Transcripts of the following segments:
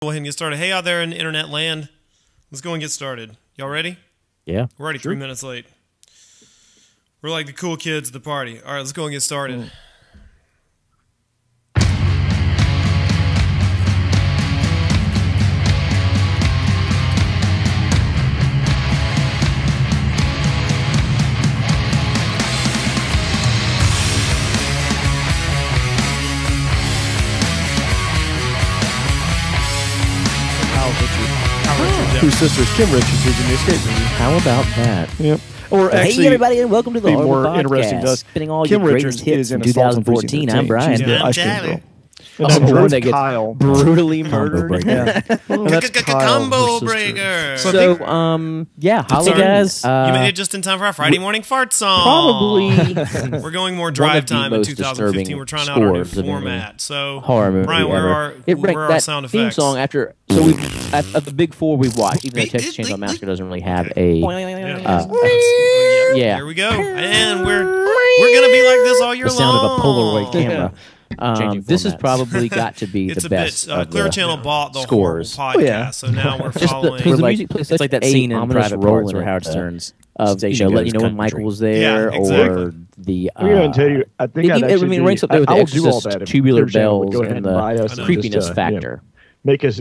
Go ahead and get started. Hey, out there in internet land, let's go and get started. Y'all ready? Yeah. We're already 3 minutes late. We're like the cool kids at the party. All right, let's go and get started. Whose sister's Kim Richards is in the escape movie. How about that? Yep. Or actually, hey everybody, and welcome to the be HorrorBull more Podcast. interesting to us. Spinning all Kim your Richards greatest hits is in from Assault on 2014. I'm Precinct 13. Brian. She's the I'm ice cream Charlie. girl. Oh, And the one that's that gets Kyle. brutally Combo murdered. breaker. Yeah. Well, that's Kyle, Combo her sister. breaker. So, yeah, Sorry. hey guys. You made it just in time for our Friday morning fart song. Probably. We're going more One drive of the time in most 2015. disturbing We're trying out our new scores of any format. So, horror movie Brian, where ever. are It ranked our that sound theme effects? song after. So we of the big four we've watched, even though Texas Chainsaw Massacre doesn't really have a. Yeah. There we go. And we're gonna be like this all year The sound long. of a Polaroid camera. This has probably got to be It's the a best. bit. of Clear the Channel bought the scores. HorrorBull podcast, yeah. so now we're Just following. the the like, music plays it's like that scene in ominous Private role Parts in where it, Howard Stern's of station letting you know goes when Michael country. was there, Yeah, exactly. or the. I'm going to tell you, I think I'd actually it ranks up there with the I'll do all Exorcist, that if Tubular Clear Channel would Bells, go ahead and and buy us the and creepiness just, factor. make us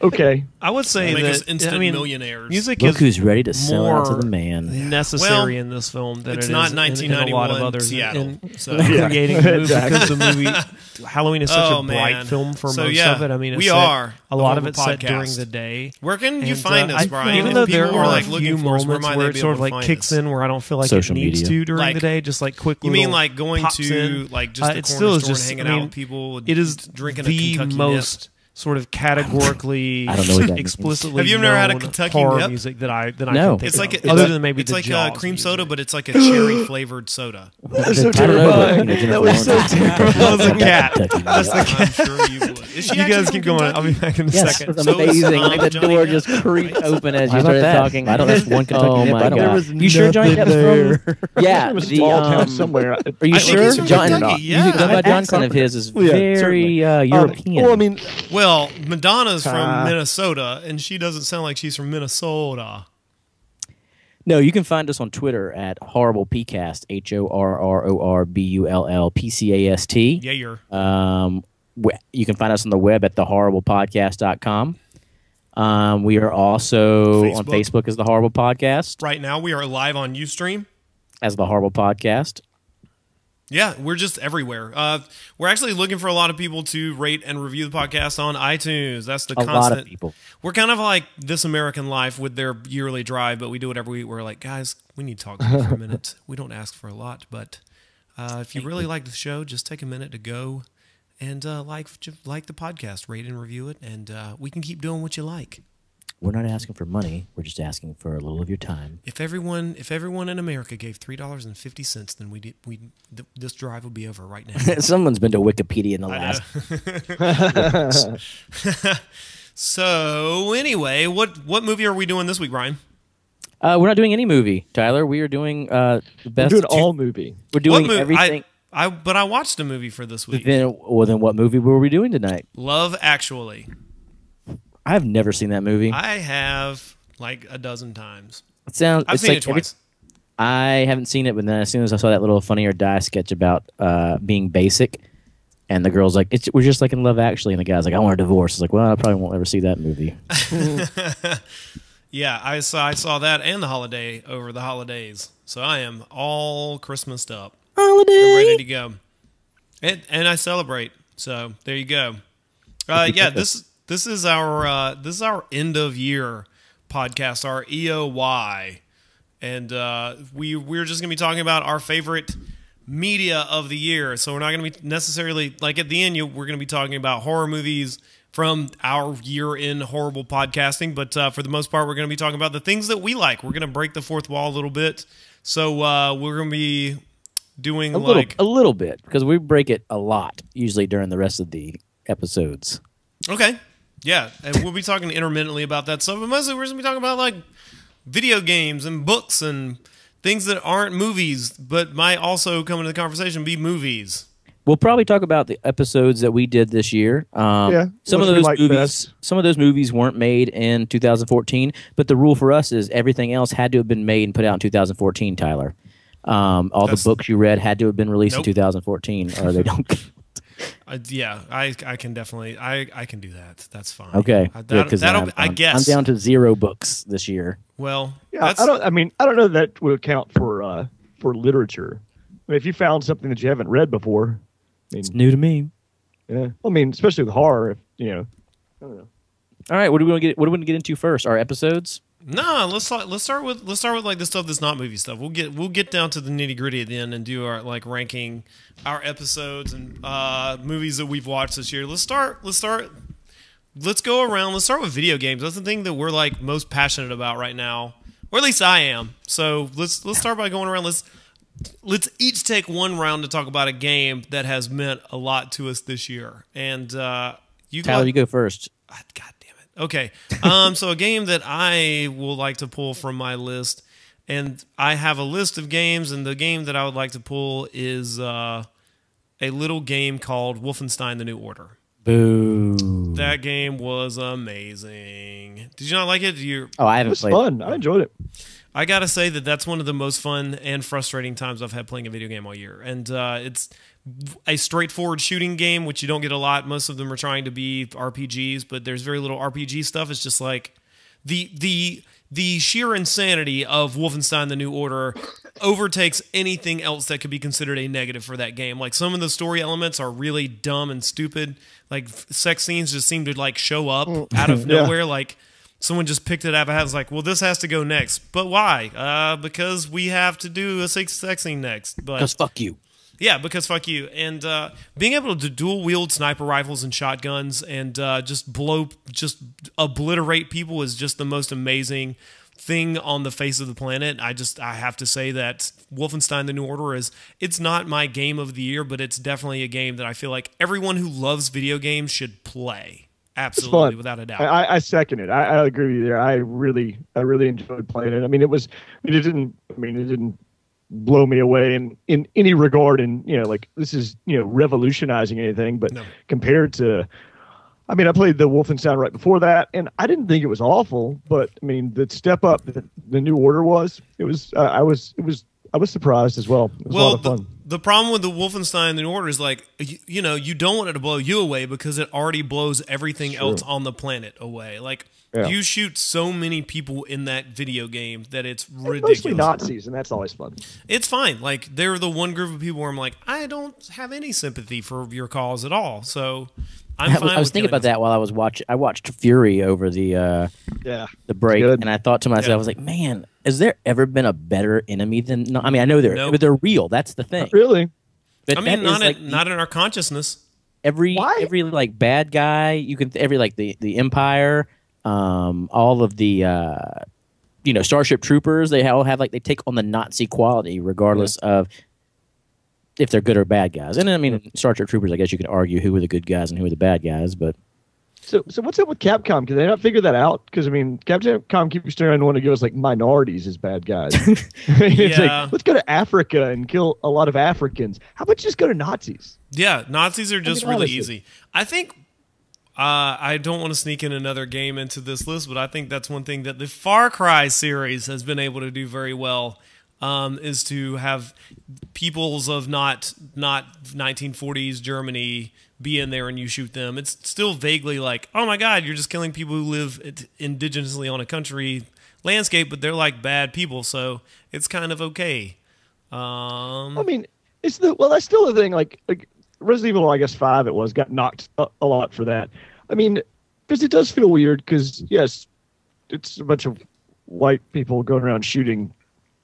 okay. I would say Make us that instant millionaires. music Look is who's ready to sell out to more the man. necessary in this film than it's it not is in a 1991 lot of others. Seattle. In So. creating the movie, Exactly. because the movie Halloween is such Oh, a bright man. film for So, most yeah, of it. I mean, it's we set, are a the lot of HorrorBull it's set Podcast. during the day. Where can you And, find us, Brian? Even If though people there are are like a looking few for us, where moments might where they it be sort able of to like find kicks us? in where I don't feel like Social it needs media. to during Like- the day, just like quick. You mean little like going pops to in. like just the It corner still is store just, and hanging I out mean, with people? It is drinking a the Kentucky most sort of categorically I don't know what that means. explicitly Have you ever had a known Kentucky horror Nip? music that I No. can think It's of. like other than maybe it's the like Jaws cream music. soda, but it's like a cherry flavored soda. That's so I don't know, but, terrible. Jennifer That was so Lawrence- terrible. That was a cat. That's the I'm sure you would. Is she You actually guys from keep going. I'll be Kentucky? back in a Yes, second. it was So is, amazing. Like the Johnny door Depp. just creaked open as Why you not started that? talking. I don't know, that's one Kentucky Oh Nip my I don't- god! There was You sure Johnny nothing Depp's from? Yeah, From a the small town somewhere. Are you I think sure? he's from John, Kentucky, yeah. you think That John accent. of his is Well, yeah, very certainly. European. Well, I mean, Well, Madonna's from Minnesota, and she doesn't sound like she's from Minnesota. no, you can find us on Twitter at HorrorBull Podcast, HorrorBullPcast. Yeah, you're. You can find us on the web at thehorriblepodcast.com. We are also on Facebook as the HorrorBull Podcast, Right now, we are live on Ustream. as the HorrorBull Podcast. Yeah, we're just everywhere. We're actually looking for a lot of people to rate and review the podcast on iTunes. That's the A constant. lot of people. We're kind of like This American Life with their yearly drive, but we do it every week. We're like, guys, we need to talk to you for a minute. We don't ask for a lot, but if you really like the show, just take a minute to go and like the podcast, rate and review it, and we can keep doing what you like. We're not asking for money. We're just asking for a little of your time. If everyone in America gave $3.50, then this drive would be over right now. Someone's been to Wikipedia in the last. So anyway, what movie are we doing this week, Brian? We're not doing any movie, Tyler. We are doing the best. we're doing all movie. We're doing What movie? everything. But I watched a movie for this week. Then what movie were we doing tonight? Love Actually. I've never seen that movie. I have like a dozen times. I've I've seen it twice. I haven't seen it, but then as soon as I saw that little Funny or Die sketch about being basic, and the girl's like, we're just like in Love Actually, and the guy's like, I want a divorce. It's like, well, I probably won't ever see that movie. Yeah, I saw that and over the holidays. So I am all Christmased up. Holiday. I'm ready to go. And I celebrate. So there you go. Yeah, this is our end of year podcast, our EOY. And we're just gonna be talking about our favorite media of the year. So we're not gonna be necessarily like at the end we're gonna be talking about horror movies from our year in HorrorBull podcasting, but for the most part we're gonna be talking about the things that we like. We're gonna break the fourth wall a little bit. So we're gonna be doing a little bit, because we break it a lot usually during the rest of the episodes. Okay. Yeah, and we'll be talking intermittently about that stuff, but mostly we're going to be talking about like video games and books and things that aren't movies, but might also come into the conversation be movies. We'll probably talk about the episodes that we did this year. Some of those movies weren't made in 2014, but the rule for us is everything else had to have been made and put out in 2014. Tyler, all the books you read had to have been released in 2014, or they don't. Yeah, I can definitely I can do that. That's fine. Okay, I guess I'm down to 0 books this year. Well, yeah, I don't know that would count for literature. I mean, if you found something that you haven't read before, it's new to me. Yeah, I mean, especially with horror, I don't know. All right, what do we want to get into first? Our episodes? No, let's start with like the stuff that's not movie stuff. We'll get down to the nitty gritty at the end and do our like ranking our episodes and movies that we've watched this year. Let's go around. Let's start with video games. That's the thing that we're like most passionate about right now, or at least I am. So let's start by going around. Let's each take one round to talk about a game that has meant a lot to us this year. And Tyler, you go first. God damn it. Okay. So a game that I will like to pull from my list, and I have a list of games, and the game that I would like to pull is a little game called Wolfenstein: The New Order. Boo. That game was amazing. Did you not like it? I haven't played it. It was fun. I enjoyed it. I gotta say that's one of the most fun and frustrating times I've had playing a video game all year. And it's a straightforward shooting game, which you don't get a lot. Most of them are trying to be RPGs, but there's very little RPG stuff. It's just like the sheer insanity of Wolfenstein: The New Order overtakes anything else that could be considered a negative for that game. Like, some of the story elements are really dumb and stupid. Like, sex scenes just seem to like show up out of nowhere. Like, someone just picked it up and was like, well, this has to go next. But why? Because we have to do a sex scene next. Because fuck you. Yeah, because fuck you. And being able to dual wield sniper rifles and shotguns and just obliterate people is just the most amazing thing on the face of the planet. I have to say that Wolfenstein: The New Order it's not my game of the year, but it's definitely a game that I feel like everyone who loves video games should play. Absolutely, without a doubt. I second it. I agree with you there. I really enjoyed playing it. I mean, it didn't blow me away in any regard, and like this is revolutionizing anything, but compared to, I mean, I played the Wolfenstein right before that, and I didn't think it was awful, but I mean, the step up that the New Order was I was surprised as well. It was a lot of fun. The problem with the Wolfenstein: The New Order is like, you don't want it to blow you away because it already blows everything else on the planet away. Like, you shoot so many people in that video game that it's ridiculous. Mostly Nazis, and that's always fun. It's fine. Like, they're the one group of people where I'm like, I don't have any sympathy for your cause at all. So I was thinking about that while I was watching. I watched Fury over the break, and I thought to myself, I was like, man, has there ever been a better enemy than? No, I mean, I know but they're real. That's the thing. Not really. But I mean, not in our consciousness. Every like bad guy you can the Empire, all of the Starship Troopers, they all have they take on the Nazi quality regardless of if they're good or bad guys. And I mean, Starship Troopers, I guess you could argue who are the good guys and who are the bad guys, but. So what's up with Capcom? Can they not figure that out? Because I mean, Capcom keeps trying to want to give us like minorities as bad guys. It's like, let's go to Africa and kill a lot of Africans. How about just go to Nazis? Yeah, Nazis are just really easy. I think I don't want to sneak in another game into this list, but I think that's one thing that the Far Cry series has been able to do very well. Is to have peoples of not 1940s Germany be in there and you shoot them. It's still vaguely like, oh my God, you're just killing people who live indigenously on a country landscape, but they're like bad people, so it's kind of okay. I mean, that's still the thing. Like Resident Evil, I guess 5 got knocked a lot for that. I mean, because it does feel weird. Because yes, it's a bunch of white people going around shooting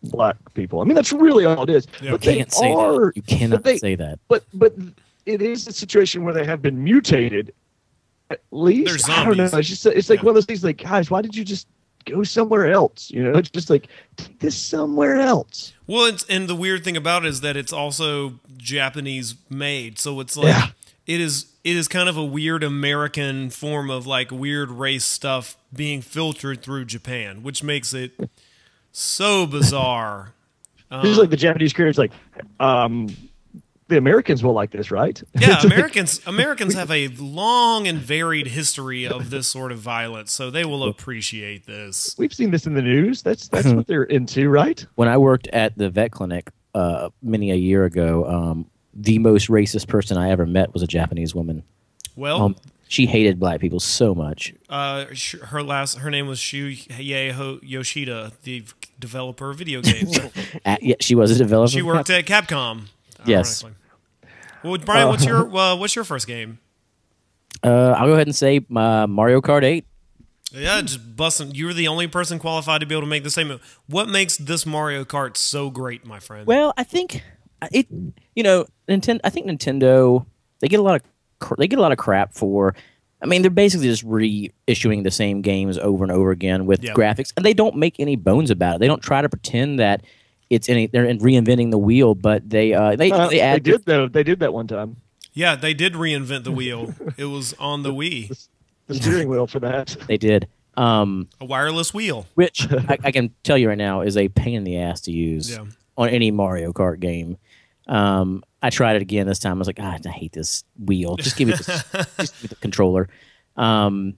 black people. I mean, that's really all it is. Yeah. But you cannot say that. But it is a situation where they have been mutated. At least they're zombies. I don't know. It's like one of those things. Like, guys, why did you just go somewhere else? It's just like, take this somewhere else. Well, and the weird thing about it is that it's also Japanese made, so it's like it is kind of a weird American form of like weird race stuff being filtered through Japan, which makes it so bizarre. This is like the Japanese creators, like, the Americans will like this, right? Yeah, Americans have a long and varied history of this sort of violence, so they will appreciate this. We've seen this in the news. That's what they're into, right? When I worked at the vet clinic many a year ago, the most racist person I ever met was a Japanese woman. Well, she hated black people so much. her name was Shuhei Yoshida, the developer of video games. Yeah, she was a developer. She worked at Capcom. Yes. Ironically. Well, Brian, what's your first game? I'll go ahead and say Mario Kart 8. Yeah, just busting. You were the only person qualified to be able to make the statement. What makes this Mario Kart so great, my friend? Well, I think it. Nintendo. I think Nintendo. They get a lot of crap for. I mean, they're basically just reissuing the same games over and over again with graphics, and they don't make any bones about it. They don't try to pretend that they're reinventing the wheel, but they did though. They did that one time. Yeah, they did reinvent the wheel. It was on the Wii. The steering wheel for that. They did. A wireless wheel. Which I can tell you right now is a pain in the ass to use on any Mario Kart game. I tried it again this time. I was like, I hate this wheel. Just give me the controller. The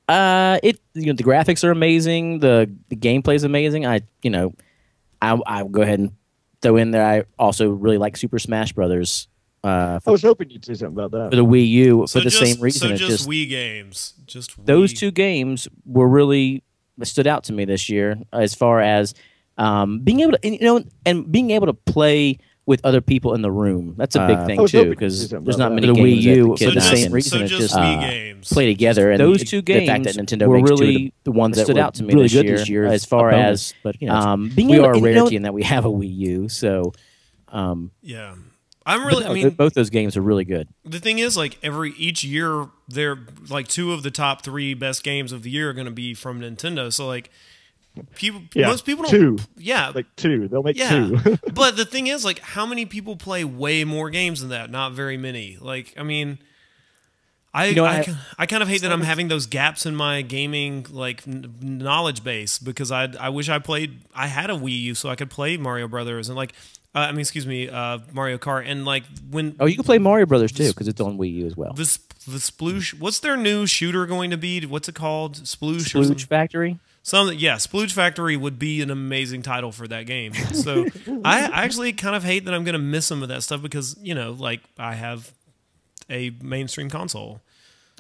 graphics are amazing. The gameplay is amazing. I'll go ahead and throw in there. I also really like Super Smash Brothers. I was hoping you'd say something about that. For the Wii U, So for the same reason. So just Wii games. Just Wii. Those two games were really stood out to me this year as far as being able to, and being able to play with other people in the room. That's a big thing too, because there's not many games Wii U So for the same just, reason. so It's just just Wii games. play together. And Those two the fact games that Nintendo were makes really the ones that stood were out to me really this good year as far as but being we able, are a rarity in that we have a Wii U. So Yeah. I mean, both those games are really good. the thing is, like, each year, they're like 2 of the top 3 best games of the year are going to be from Nintendo. So, like, most people don't. 2. Yeah. Like 2. They'll make 2. But the thing is, like, how many people play way more games than that? Not very many. Like, I mean, I kind of hate that I'm having those gaps in my gaming knowledge base, because I wish I had a Wii U so I could play Mario Brothers and Mario Kart, and like when you can play Mario Brothers too, because it's on Wii U as well. the Sploosh. What's their new shooter going to be? What's it called? Sploosh Factory. Splooge Factory would be an amazing title for that game. So I actually kind of hate that I'm going to miss some of that stuff, because I have a mainstream console.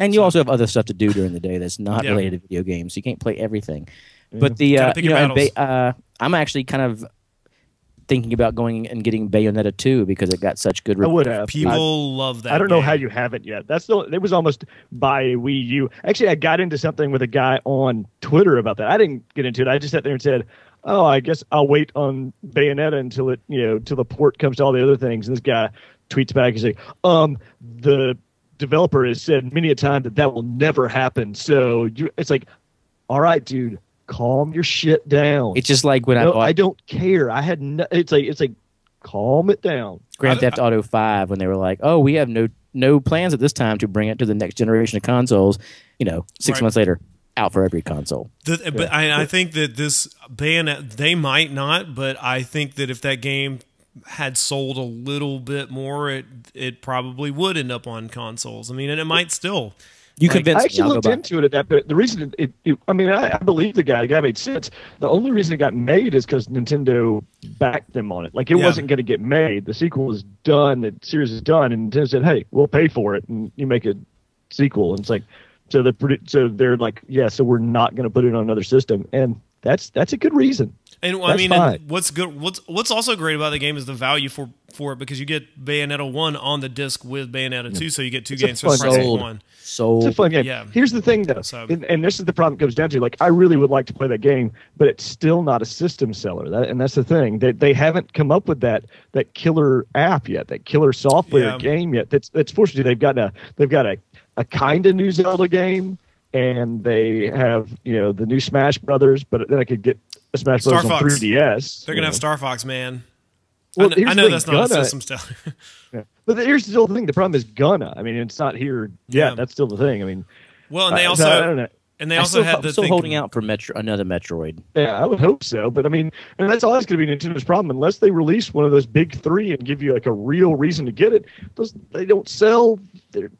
And you also have other stuff to do during the day that's not related to video games. So you can't play everything. Yeah. But I'm actually kind of thinking about going and getting Bayonetta 2 because it got such good reviews. I would have. People love that. I don't know how you haven't yet. It was almost by a Wii U. Actually, I got into something with a guy on Twitter about that. I didn't get into it. I just sat there and said, "Oh, I guess I'll wait on Bayonetta until till the port comes to all the other things." And this guy tweets back and says, "The developer has said many a time that will never happen." So it's like, all right, dude, calm your shit down. It's just like when I don't care. I had it's like calm it down. Grand Theft Auto 5, when they were like, "Oh, we have no plans at this time to bring it to the next generation of consoles." 6 months later, out for every console. But I think that this Bayonetta, they might not, but I think that if that game had sold a little bit more, it probably would end up on consoles. I mean, and it might still. You convinced me. I actually looked into it at that, but the reason I believe the guy made sense. The only reason it got made is because Nintendo backed them on it. Like, it wasn't going to get made. The sequel was done. The series is done, and Nintendo said, "Hey, we'll pay for it," and you make a sequel. And it's like, so they're like, "Yeah, so we're not going to put it on another system," and that's a good reason. And I mean, and what's good? What's also great about the game is the value for it, because you get Bayonetta 1 on the disc with Bayonetta 2, so you get 2 games for the price of 1. It's a fun game. Yeah. Here's the thing, though, and this is the problem it comes down to. Like, I really would like to play that game, but it's still not a system seller. And that's the thing. They haven't come up with that killer app yet, that killer software game yet. That's fortunately they've got a kind of new Zelda game, and they have the new Smash Brothers, but then I could get a Smash Brothers on 3DS. They're gonna have Star Fox, man. Well, I know that's not a system seller. Yeah. But here's still the thing. The problem is gonna. I mean, it's not here yet. Yeah. That's still the thing. I mean, well, and they I also don't know. And they also had the still thing holding out for another Metroid. Yeah, I would hope so. But I mean, and that's always going to be Nintendo's problem. Unless they release one of those big three and give you like a real reason to get it, they don't sell.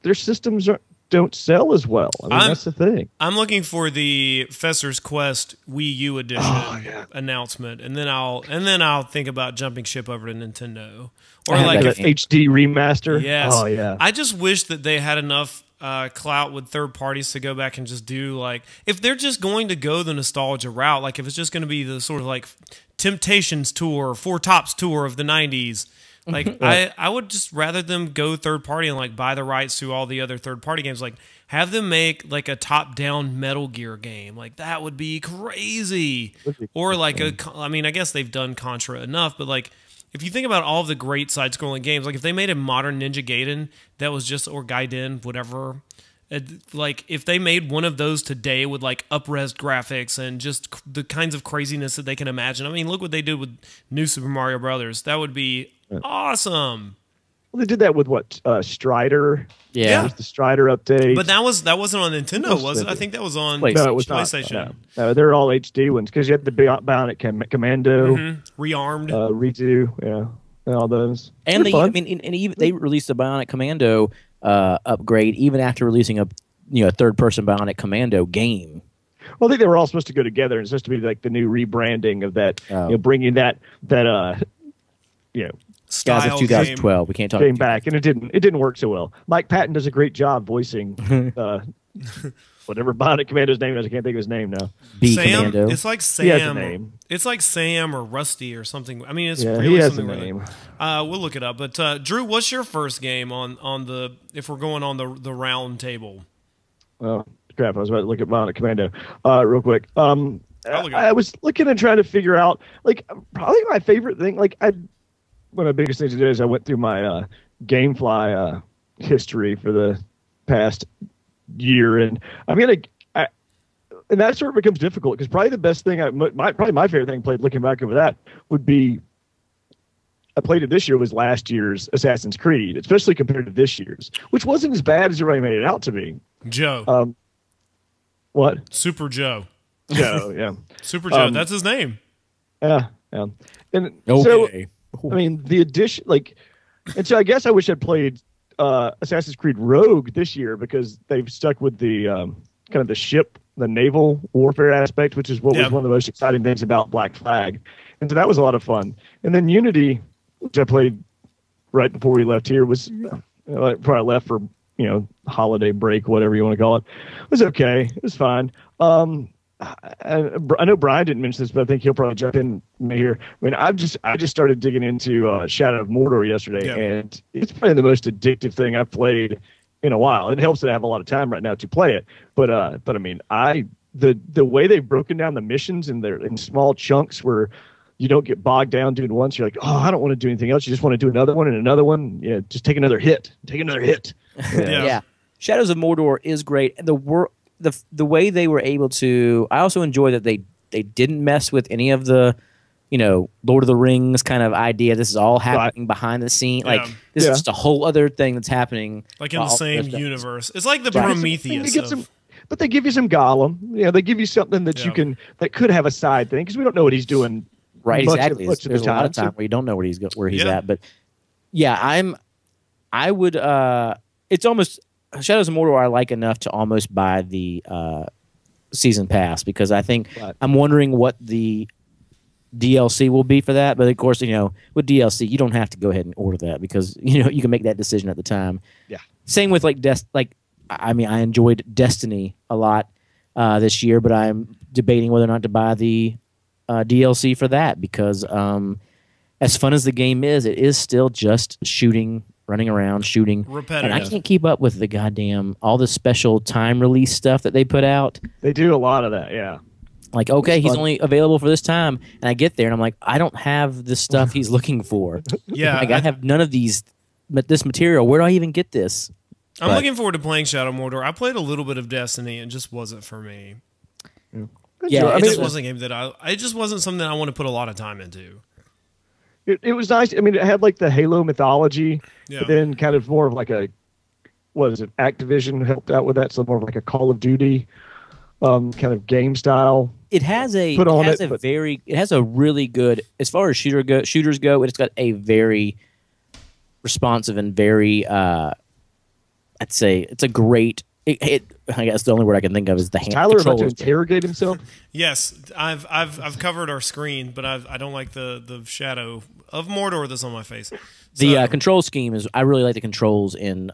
Their systems don't sell as well. I mean, that's the thing. I'm looking for the Fesser's Quest Wii U edition announcement, and then I'll think about jumping ship over to Nintendo or like that HD remaster. Yes. Oh yeah. I just wish that they had enough clout with third parties to go back and just do like, if they're just going to go the nostalgia route, like if it's just going to be the sort of like Temptations tour, Four Tops tour of the 90s, like I would just rather them go third party and like buy the rights to all the other third party games, like have them make like a top down Metal Gear game, like that would be crazy. Or like I mean, I guess they've done Contra enough, but like if you think about all of the great side-scrolling games, like if they made a modern Ninja Gaiden that was just, or Gaiden, whatever, like if they made one of those today with like up-res graphics and just the kinds of craziness that they can imagine. I mean, look what they did with New Super Mario Brothers. That would be awesome. Well, they did that with what Strider. Yeah. There's the Strider update. But that wasn't on Nintendo, was it? I think that was on No, it was PlayStation. Not. No, they're all HD ones because you had the Bionic Commando, Rearmed, Redo, yeah, and all those. And They're fun. I mean, and even they released the Bionic Commando upgrade even after releasing a third-person Bionic Commando game. Well, I think they were all supposed to go together. It's supposed to be like the new rebranding of that, bringing that style Guys of 2012. We can't talk came back, and it didn't work so well. Mike Patton does a great job voicing whatever Bionic Commando's name is. I can't think of his name now. Sam. Commando. It's like Sam. He has a name. It's like Sam or Rusty or something. I mean, it's Yeah, really he has a something name. We'll look it up. But Drew, what's your first game on the, if we're going on the round table? Oh crap! I was about to look at Bionic Commando real quick. I was looking and trying to figure out like probably my favorite thing. Like one of the biggest things to do is I went through my GameFly history for the past year, and I mean, and that sort of becomes difficult because probably the best thing, probably my favorite thing played looking back over that would be I played it this year was last year's Assassin's Creed, especially compared to this year's, which wasn't as bad as everybody made it out to be. Joe. What? Super Joe. Joe, yeah. Super Joe. That's his name. Yeah. And Okay. so, I mean, the addition, and so I guess I wish I'd played Assassin's Creed Rogue this year because they've stuck with the kind of the naval warfare aspect, which is what was one of the most exciting things about Black Flag. And so that was a lot of fun. And then Unity, which I played right before we left here, was probably left for, holiday break, whatever you want to call it. It was okay. It was fine. I know Brian didn't mention this, but I think he'll probably jump in here. I mean, I just started digging into Shadow of Mordor yesterday, and it's probably the most addictive thing I've played in a while. It helps that I have a lot of time right now to play it, but I mean, the way they've broken down the missions in small chunks where you don't get bogged down doing once. You're like, oh, I don't want to do anything else. You just want to do another one and another one. Yeah, just take another hit. Yeah. Shadows of Mordor is great, and the way they were able to, I also enjoy that they didn't mess with any of the, Lord of the Rings kind of idea. This is all happening behind the scene. Like this is just a whole other thing that's happening. Like in the same universe. It's like the Prometheus. But they give you some Gollum. They give you something that that could have a side thing because we don't know what he's doing. Right, exactly. There's a lot of time where you don't know where he's at. But yeah, I would. It's almost Shadows of Mordor I like enough to almost buy the season pass because I think I'm wondering what the DLC will be for that. But of course, with DLC you don't have to go ahead and order that because you can make that decision at the time. Yeah. Same with I enjoyed Destiny a lot this year, but I'm debating whether or not to buy the DLC for that because as fun as the game is, it is still just shooting. Running around, shooting. Repetitive. And I can't keep up with all the special time release stuff that they put out. They do a lot of that, yeah. Like, okay, he's only available for this time. And I get there and I'm like, I don't have the stuff he's looking for. Yeah. I have none of this material. Where do I even get this? I'm looking forward to playing Shadow Mordor. I played a little bit of Destiny and it just wasn't for me. Yeah, it just wasn't a game that it just wasn't something I want to put a lot of time into. It was nice. I mean, it had the Halo mythology, but then kind of more of Activision helped out with that, so more of a Call of Duty kind of game style. It has a Put on it has it, a but- very it has a really good, as far as shooters go. It's got a very responsive and very I'd say it's a great. I guess the only word I can think of is the hand. Tyler about to controls. interrogate himself. Yes, I've covered our screen, but I don't like the shadow of Mordor that's on my face. The So- control scheme is. I really like the controls in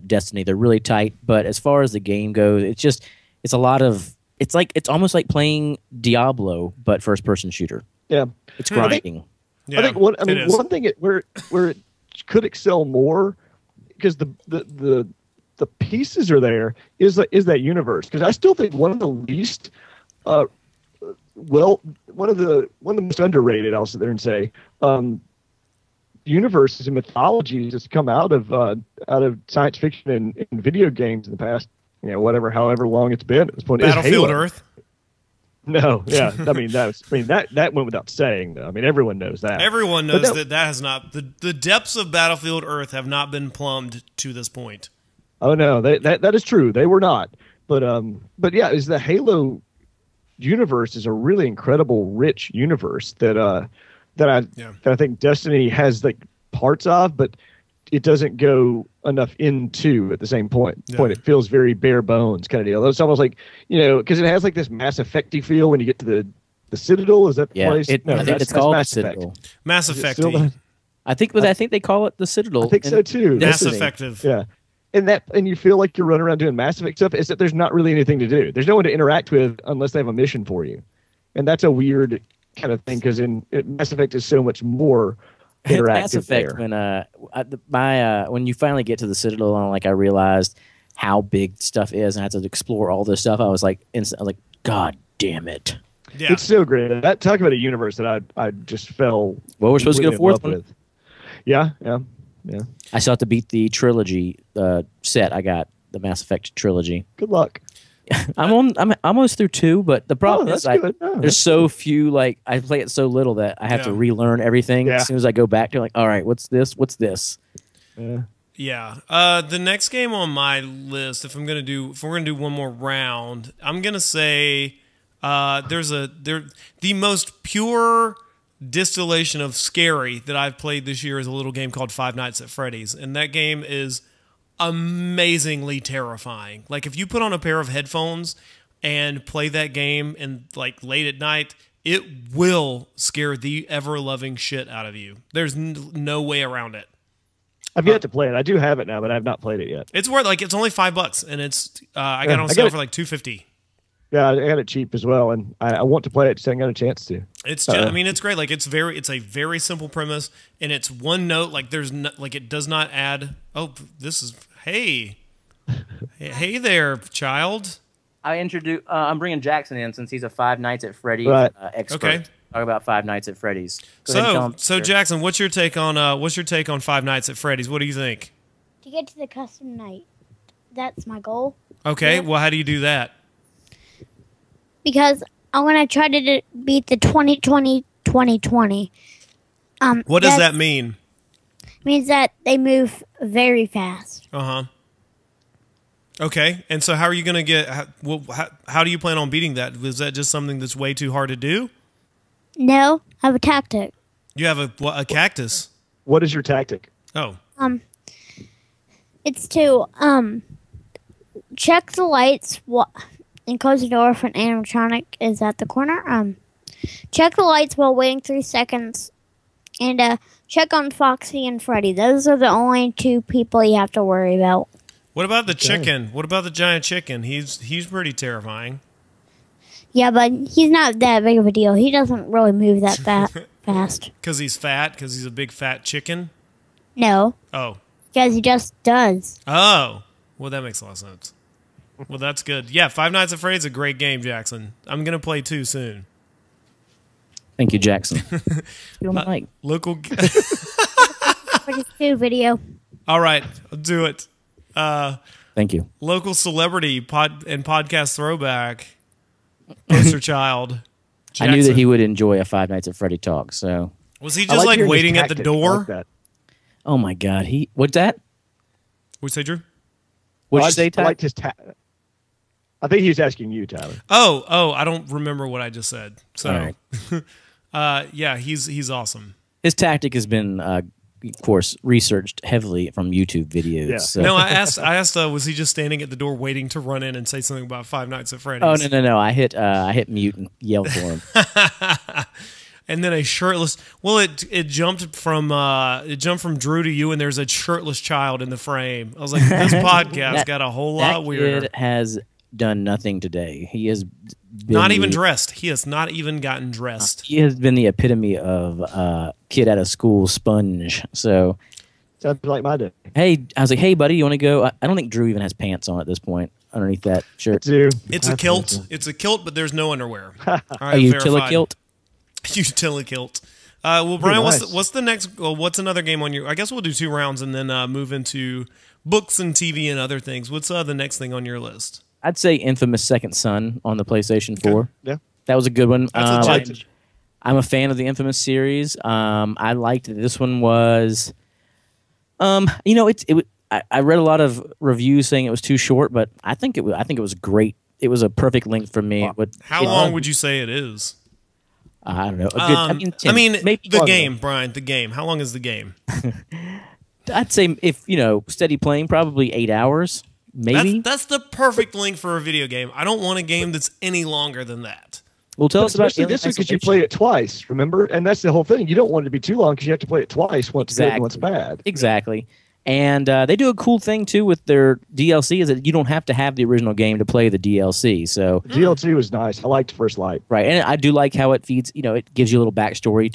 Destiny. They're really tight, but as far as the game goes, it's a lot of. It's almost like playing Diablo, but first person shooter. Yeah, It's grinding. yeah, I think one thing where it could excel more, because the pieces are there, is that universe. Because I still think one of the least one of the most underrated, I'll sit there and say, universes and mythologies that's come out of science fiction and video games in the past, however long it's been at this point. is Battlefield Halo. Earth. No, yeah, that went without saying, though. I mean, everyone knows that. Everyone knows that has not the depths of Battlefield Earth have not been plumbed to this point. Oh no, that is true. They were not, but yeah, is the Halo universe is a really incredible, rich universe that I think Destiny has like parts of, but it doesn't go enough into at the same point. Yeah. It feels very bare bones kind of deal. It's almost like, because it has like this Mass Effect-y feel when you get to the Citadel. Is that the Yeah, place? I think it's called the Mass Effect. Citadel. Mass Is it Effect. still that? I think they call it the Citadel. I think so too. Mass Destiny. Effective. Yeah. And you feel like you're running around doing Mass Effect stuff, is that there's not really anything to do. There's no one to interact with unless they have a mission for you. And that's a weird kind of thing, because Mass Effect is so much more interactive Mass Effect, there. when you finally get to the Citadel, and I realized how big stuff is, and I had to explore all this stuff. I was like, God damn it! Yeah. It's so great. Talk about a universe that I just fell. Well, we're supposed to get a completely in fourth love one. with. Yeah. I still have to beat the trilogy set. I got the Mass Effect trilogy. Good luck. I'm almost through 2, but the problem is that's good. No, there's so few. I play it so little that I have to relearn everything. Yeah. As soon as I go back to all right, what's this? What's this? Yeah. Yeah. The next game on my list, if we're gonna do one more round, I'm gonna say the most pure distillation of scary that I've played this year is a little game called Five Nights at Freddy's, and that game is amazingly terrifying. Like, if you put on a pair of headphones and play that game and late at night, it will scare the ever-loving shit out of you. There's no way around it. I've yet to play it. I do have it now, but I've not played it yet. It's worth it's only $5, and it's I got it on I sale got for $2.50. Yeah, I got it cheap as well, and I want to play it. Just haven't got a chance to. It's just, it's great. It's a very simple premise, and it's one note. There's no, it does not add. Oh, this is hey there, child. I'm bringing Jackson in since he's a Five Nights at Freddy's expert. Okay. Talk about Five Nights at Freddy's. Go ahead and tell him. So Jackson, what's your take on Five Nights at Freddy's? What do you think? To get to the custom night. That's my goal. Okay, Yeah. well, how do you do that? Because I'm going to try to beat the 2020-2020. What does that mean? Means that they move very fast. Uh-huh. Okay, and so how are you going to get... How do you plan on beating that? Is that just something that's way too hard to do? No, I have a tactic. You have a cactus. What is your tactic? Oh. It's to check the lights and close the door if an animatronic is at the corner. Check the lights while waiting 3 seconds, and check on Foxy and Freddy. Those are the only 2 people you have to worry about. What about the chicken? What about the giant chicken? He's pretty terrifying. Yeah, but he's not that big of a deal. He doesn't really move that fast. Because he's fat? Because he's a big fat chicken? No, Oh. because he just does. Oh. Well, that makes a lot of sense. Well, that's good. Yeah, Five Nights at Freddy's is a great game, Jackson. I'm going to play 2 soon. Thank you, Jackson. Get on the mic. Local... Freddy's 2 video. All right, I'll do it. Thank you. Local celebrity podcast throwback. Poster child. I knew that Jackson. he would enjoy a Five Nights at Freddy talk. So, Was he I just hearing his waiting at the tactics. I door? like that. oh my God, what's that? What'd you say, Drew? What'd I you say, just- I Ty? liked his I think he's asking you, Tyler. Oh, I don't remember what I just said. So, All yeah, he's awesome. His tactic has been, of course, researched heavily from YouTube videos. Yeah. So. No, I asked, was he just standing at the door waiting to run in and say something about Five Nights at Freddy's? Oh no! I hit mute and yelled for him. And then a shirtless. Well, it jumped from Drew to you, and there's a shirtless child in the frame. I was like, this podcast got a whole lot weirder. That kid has done nothing today. He has been Not even dressed. He has not even gotten dressed. He has been the epitome of kid out of school sponge. So, Sounds like my day. hey, I was like, hey, buddy, you want to go? I don't think Drew even has pants on at this point underneath that shirt. Too. It's a kilt. It's a kilt, but there's no underwear. All right, A utility verified. kilt? Utility kilt. Well, Brian, nice. what's the next? Well, what's another game on your? I guess we'll do 2 rounds and then move into books and TV and other things. What's the next thing on your list? I'd say Infamous Second Son on the PlayStation 4. Yeah. That was a good one. That's legit. I'm a fan of the Infamous series. I liked that this one was, I read a lot of reviews saying it was too short, but I think it was great. It was a perfect length for me. How long would you say it is? I don't know. A good, 10, maybe the 12. game, Brian. The game. How long is the game? I'd say if steady playing, probably 8 hours, maybe. That's the perfect length for a video game. I don't want a game that's any longer than that. Well, tell us about Especially Alien this because you Isolation. play it twice, remember? And that's the whole thing. You don't want it to be too long because you have to play it twice. Once good and once bad. Exactly. And they do a cool thing too with their DLC is that you don't have to have the original game to play the DLC. So The DLC was nice. I liked First Light. right, and I do like how it feeds. It gives you a little backstory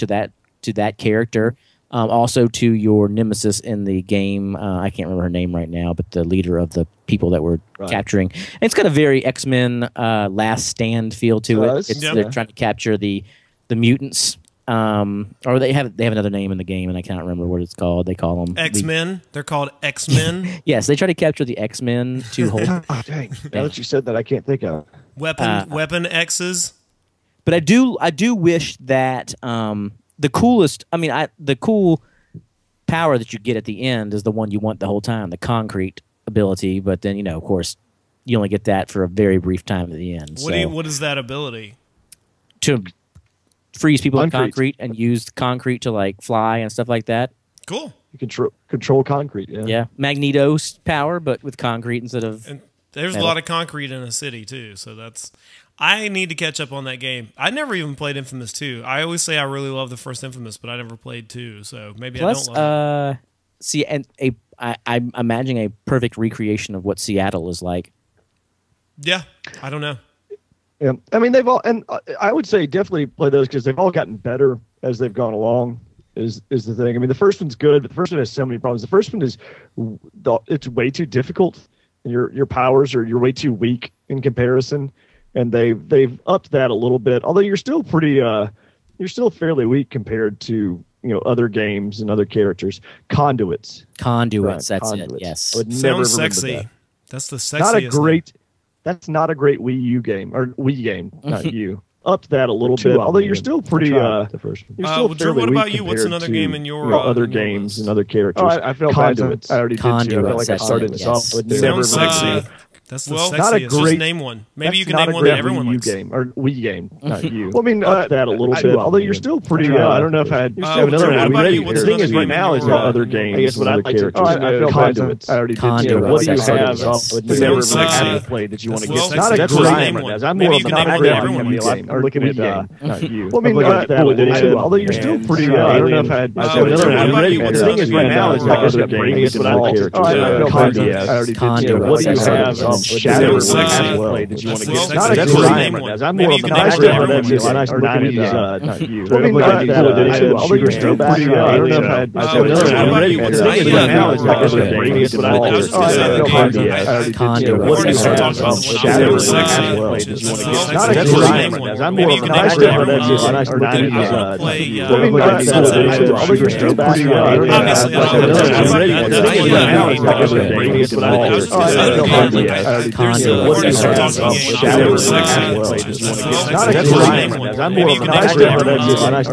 to that character. Also to your nemesis in the game. I can't remember her name right now, but the leader of the people that we're capturing. And it's got a very X-Men Last Stand feel to it. does. They're trying to capture the mutants. Or they have another name in the game, and I can't remember what it's called. They call them X-Men. They're called X-Men. Yes, they try to capture the X-Men to hold. Oh, dang. Now that you said that, I can't think of it. Weapon X's. But I do wish that the cool power that you get at the end is the one you want the whole time, the concrete ability. But then of course, you only get that for a very brief time at the end. What is that ability? To freeze people in Concrete. concrete and use concrete to like fly and stuff like that. Cool. You control concrete. Yeah. Yeah, Magneto's power, but with concrete instead of. And there's a lot of concrete in a city too, so that's. I need to catch up on that game. I never even played Infamous 2. I always say I really love the first Infamous, but I never played 2, so maybe Plus, I don't love it. see, and I'm imagining a perfect recreation of what Seattle is like. Yeah, I don't know. Yeah, I mean they've all, and I would say definitely play those because they've all gotten better as they've gone along. Is the thing. I mean, the first one's good, but the first one has so many problems. The first one is it's way too difficult, and your powers you're way too weak in comparison. And they've upped that a little bit. Although you're still you're still fairly weak compared to other games and other characters. Conduits. Conduits, Right, that's Conduits. it. Yes. I would never Sounds remember sexy. that. That's the sexiest. Not a thing. great. That's not a great Wii U game or Wii game. Not you. Upped that a little bit. Although you're still pretty. The first one. You're still Well, Drew, fairly what about weak you? What's compared another to, game in your other in your games list? and other characters? Oh, I feel Conduits. bad. I already did Conduits, too. I feel like I that's started it, this yes. off. Would never Sounds remember sexy. that. That's the not a sexiest. Just great- name one. Maybe That's you can not name a one that great everyone Wii U likes. game or Wii game, not you. Well, I mean, Up that a little I- bit. well, although you're still pretty. I don't know if I had. You Uh, still have another Drew, what one. about Ready? you? What's The thing another is, right game now in is your, other uh, games. I guess what and I'd other like to. characters. Oh, I feel Conduits. I already did. Conduits, What do you that's it, have? yes. Would Sounds never sexy. play that you want to Well, get. sexy. Not a That's great just name one. one. I'm Maybe more you of can a name one that everyone likes. I'm looking at not you. Well, I mean, I'm looking at that one. I- Although you're still pretty. I don't know if I had. Uh, So another Drew, what one. about you? What's The thing another is, game right in now your, is like other uh, games and I all like to- characters. oh, I feel Conduits. I already did. Conduits, What do you that's have? it. Shadow Sounds sexy. as well. Did you want to That's get? the Not a sexiest. great Just name one. one. I'm Maybe more you of can a name nice one that one. everyone That's likes. nice. Not you. Well, I mean, Although you're still pretty. I don't know if I had. Drew, what about you? What's The thing is, right now is like other games and all I was just gonna say the characters. game. Conduits. We've already started talking about the one I Shadow was as sexy, well. which Did is you want to the get? sexiest. Not a Just great name one. one. I'm Maybe more you of a can name nice one that one. everyone That's likes. nice. I'm gonna play. Although you're still pretty. Obviously, I don't know. Right now is like other games and all characters. What do you start talking about? Not a good I'm more of a nice guy, but that's a nice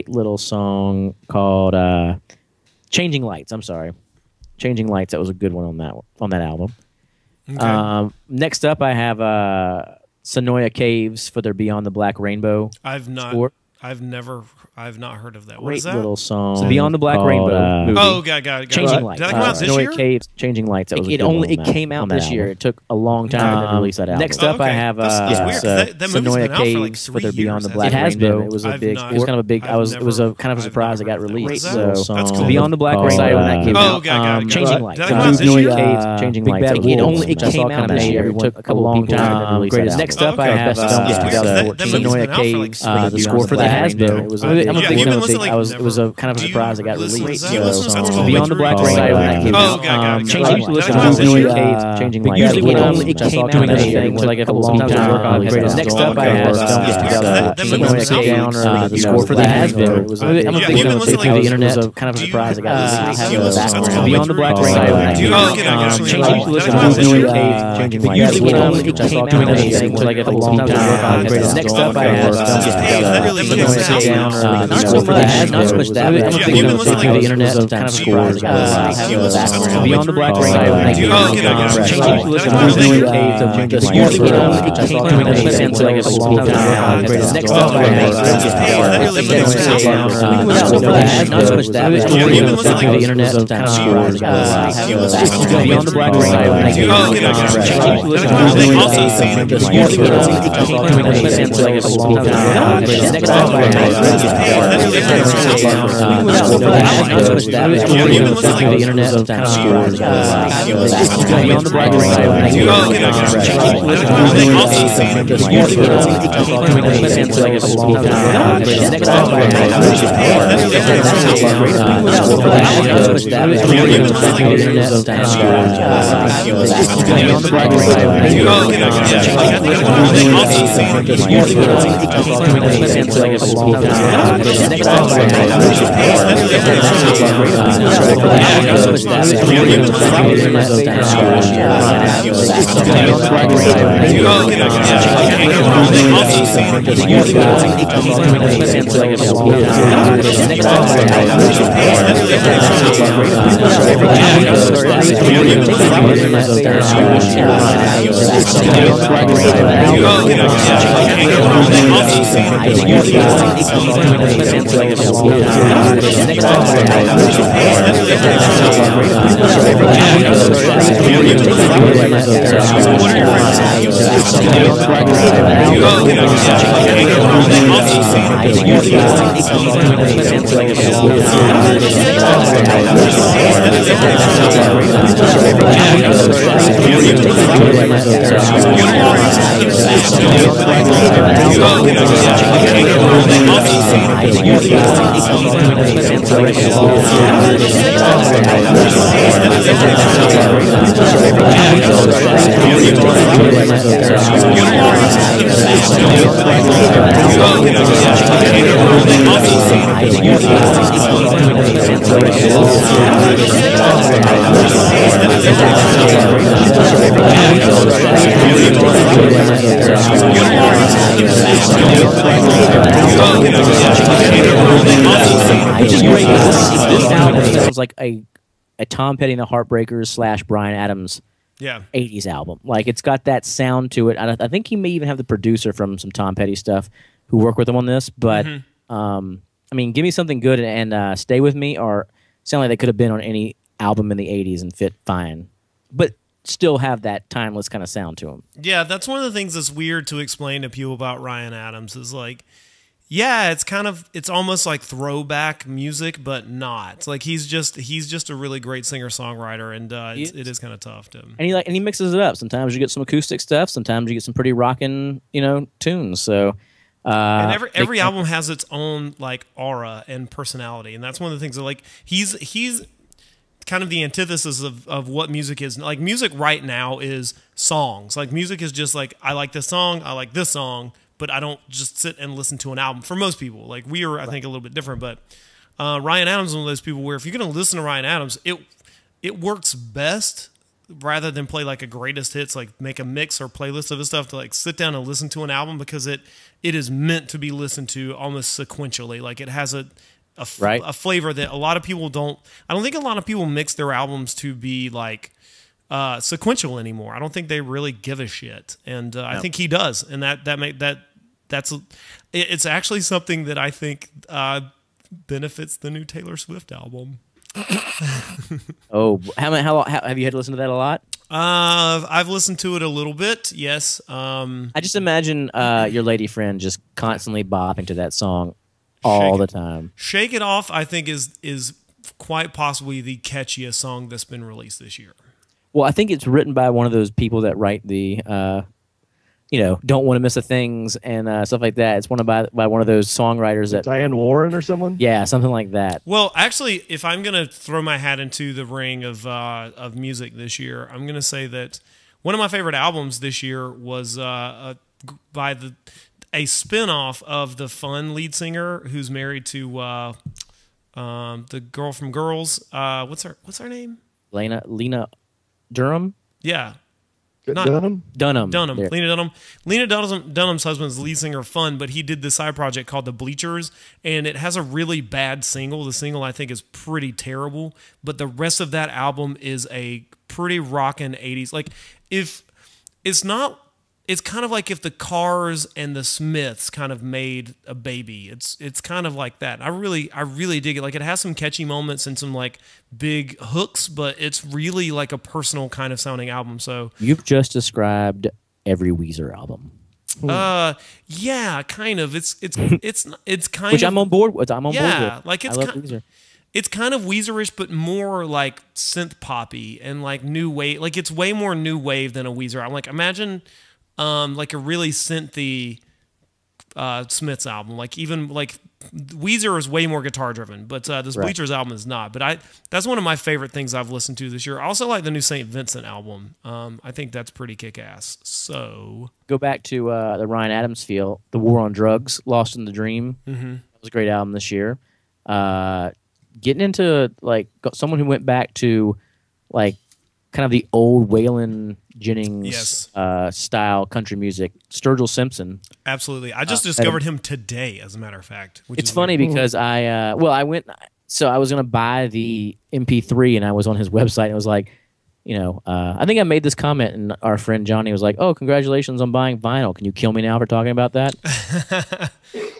great little song called "Changing Lights." I'm sorry, "Changing Lights." That was a good one on that album. Okay. Next up, I have Sonoya Caves for their "Beyond the Black Rainbow." I've not heard of that. What is Great that? little song. So Beyond the Black called, Rainbow. Movie. Oh, got it. Changing Did Lights. that come out this Sonoya year? Caves, Changing Lights. That was a It good one only on it that- came out on that this year. album. It took a long time to release that album. Next up, I Okay. have That's weird, 'cause that movie's Sonoya been out for, like, Caves 3 for their Beyond years, the Black hasn't it? It has Rainbow. been. It was a I've big. not- It was kind of a big. I've It was a kind of a I've surprise. It never got heard of that. released. What is So that? That's cool. Beyond the Black Oh, Rainbow when that came oh, out. got it. Changing Did Lights. that come out this year? Changing Big Lights. Bad That was Wolf. only It came out this year. It took a long time to release that album. Next up, I Okay. have That's weird. That movie's been Sonoya out for, like, Caves. 3 The years. score for that has been. It was a I'm a big. big It fan. You've been was listening, like, it was a never- kind of a do you surprise. It got listen to released. that? Do you listen to So Samrat? Beyond the Black Oh, Rainbow yeah. when that came Oh, out. got it. Changing Did Lights. that come out this Sonoya year? Caves. Changing But Lights. usually when It came out this year. It took like a long time to work on it. Next up, I have That movie's been Sonoya out for, Caves. like, The score for that has been. It was a big. Yeah, I'm a you've big been fan listening, of like, the internet. It was kind of a do you- surprise. It got do you released. listen to Beyond the Black Oh, Rainbow. yeah. Do you- oh, okay, I got you. Changing Did that Lights. come out this year? Changing But Lights. usually when Which it I came saw out coming this this year, year. it took like a long time to work on it. Next up, I have That really Sonoya makes sense. Caves. Not Not so so much. much. Not so much that. I'm a Yeah, big you've been fan of listening, the like, internet. It's kind of do you- scores. do you listen to Samrat? Beyond the Black Oh, Rainbow. okay, I got you. Changing Did Lights. that come out this year? Usually when it came out this year, it took like a long time. Next up, I have That really makes sense. not so much that. Yeah, you've been listening, like, The internet. It's kind of scores. Do you listen to Beyond the Black Rainbow. Oh, okay, I got you. They also see it. Usually when it came out this year, it took like a long time. Next up, I have That really makes sense. not so much that. Yeah, you've been listening, like, The internet. It's kind of scores. Beyond the Black Oh, okay, I Rainbow. got you. They also see it. Usually when it came out this year, it took like a long time. Next up, I have That really makes sense. Beyond the Black Rainbow. Oh, okay, I got you. They also see it. Next up, I This album sounds like a Tom Petty and the Heartbreakers / Bryan Adams Yeah. 80s album. Like, it's got that sound to it. I think he may even have the producer from some Tom Petty stuff who worked with him on this. But, I mean, Give Me Something Good and Stay With Me are sound like they could have been on any album in the 80s and fit fine. But still have that timeless kind of sound to them. Yeah, that's one of the things that's weird to explain to people about Ryan Adams is like, yeah, it's almost like throwback music, but not. It's like he's just a really great singer-songwriter, and it is kind of tough to. And he mixes it up. Sometimes you get some acoustic stuff. Sometimes you get some pretty rockin', tunes. So, and every album has its own like aura and personality, and that's one of the things that like he's kind of the antithesis of what music is. Like music right now is songs. Like music is just like, I like this song, I like this song, but I don't just sit and listen to an album. For most people, like we are, I think, a little bit different. But Ryan Adams is one of those people where if you're going to listen to Ryan Adams, it works best rather than play like a greatest hits, like make a mix or playlist of his stuff, to like sit down and listen to an album, because it is meant to be listened to almost sequentially. Like it has a flavor that a lot of people don't. I don't think a lot of people mix their albums to be like sequential anymore. I don't think they really give a shit, and I think he does, and it's actually something that I think benefits the new Taylor Swift album. Oh, how long have you had to listen to that a lot? I've listened to it a little bit. Yes. I just imagine your lady friend just constantly bopping to that song all the time. Shake It Off, I think, is quite possibly the catchiest song that's been released this year. Well, I think it's written by one of those people that write the don't want to miss a things and stuff like that. It's by one of those songwriters that Diane Warren or someone. Yeah, something like that. Well, actually, if I'm gonna throw my hat into the ring of music this year, I'm gonna say that one of my favorite albums this year was by a spinoff of the Fun lead singer who's married to the girl from Girls. What's her name? Lena Durham. Yeah. Dunham. There. Lena Dunham. Lena Dunham's husband's the lead singer of Fun, but he did this side project called The Bleachers, and it has a really bad single. The single, I think, is pretty terrible, but the rest of that album is a pretty rockin' 80s. Like, if it's not... It's kind of like if the Cars and the Smiths kind of made a baby. It's kind of like that. I really dig it. Like, it has some catchy moments and some like big hooks, but it's really like a personal kind of sounding album. So you've just described every Weezer album. Yeah, kind of. It's kind Which of, I'm on board with. I'm on board with. Like I love Weezer. It's kind of Weezerish, but more like synth poppy and like new wave. Like, it's way more new wave than a Weezer. I'm like, imagine. Like a really synthy Smiths album. Like, even like Weezer is way more guitar driven, but this Bleachers album is not. But that's one of my favorite things I've listened to this year. I also like the new St. Vincent album. I think that's pretty kick ass. So go back to the Ryan Adams feel, The War on Drugs, Lost in the Dream. Mm-hmm. That was a great album this year. Getting into like someone who went back to like kind of the old Waylon Jennings style country music, Sturgill Simpson. Absolutely. I just discovered him today, as a matter of fact. It's funny because I was going to buy the MP3 and I was on his website and it was like, I think I made this comment and our friend Johnny was like, "Oh, congratulations on buying vinyl. Can you kill me now for talking about that?"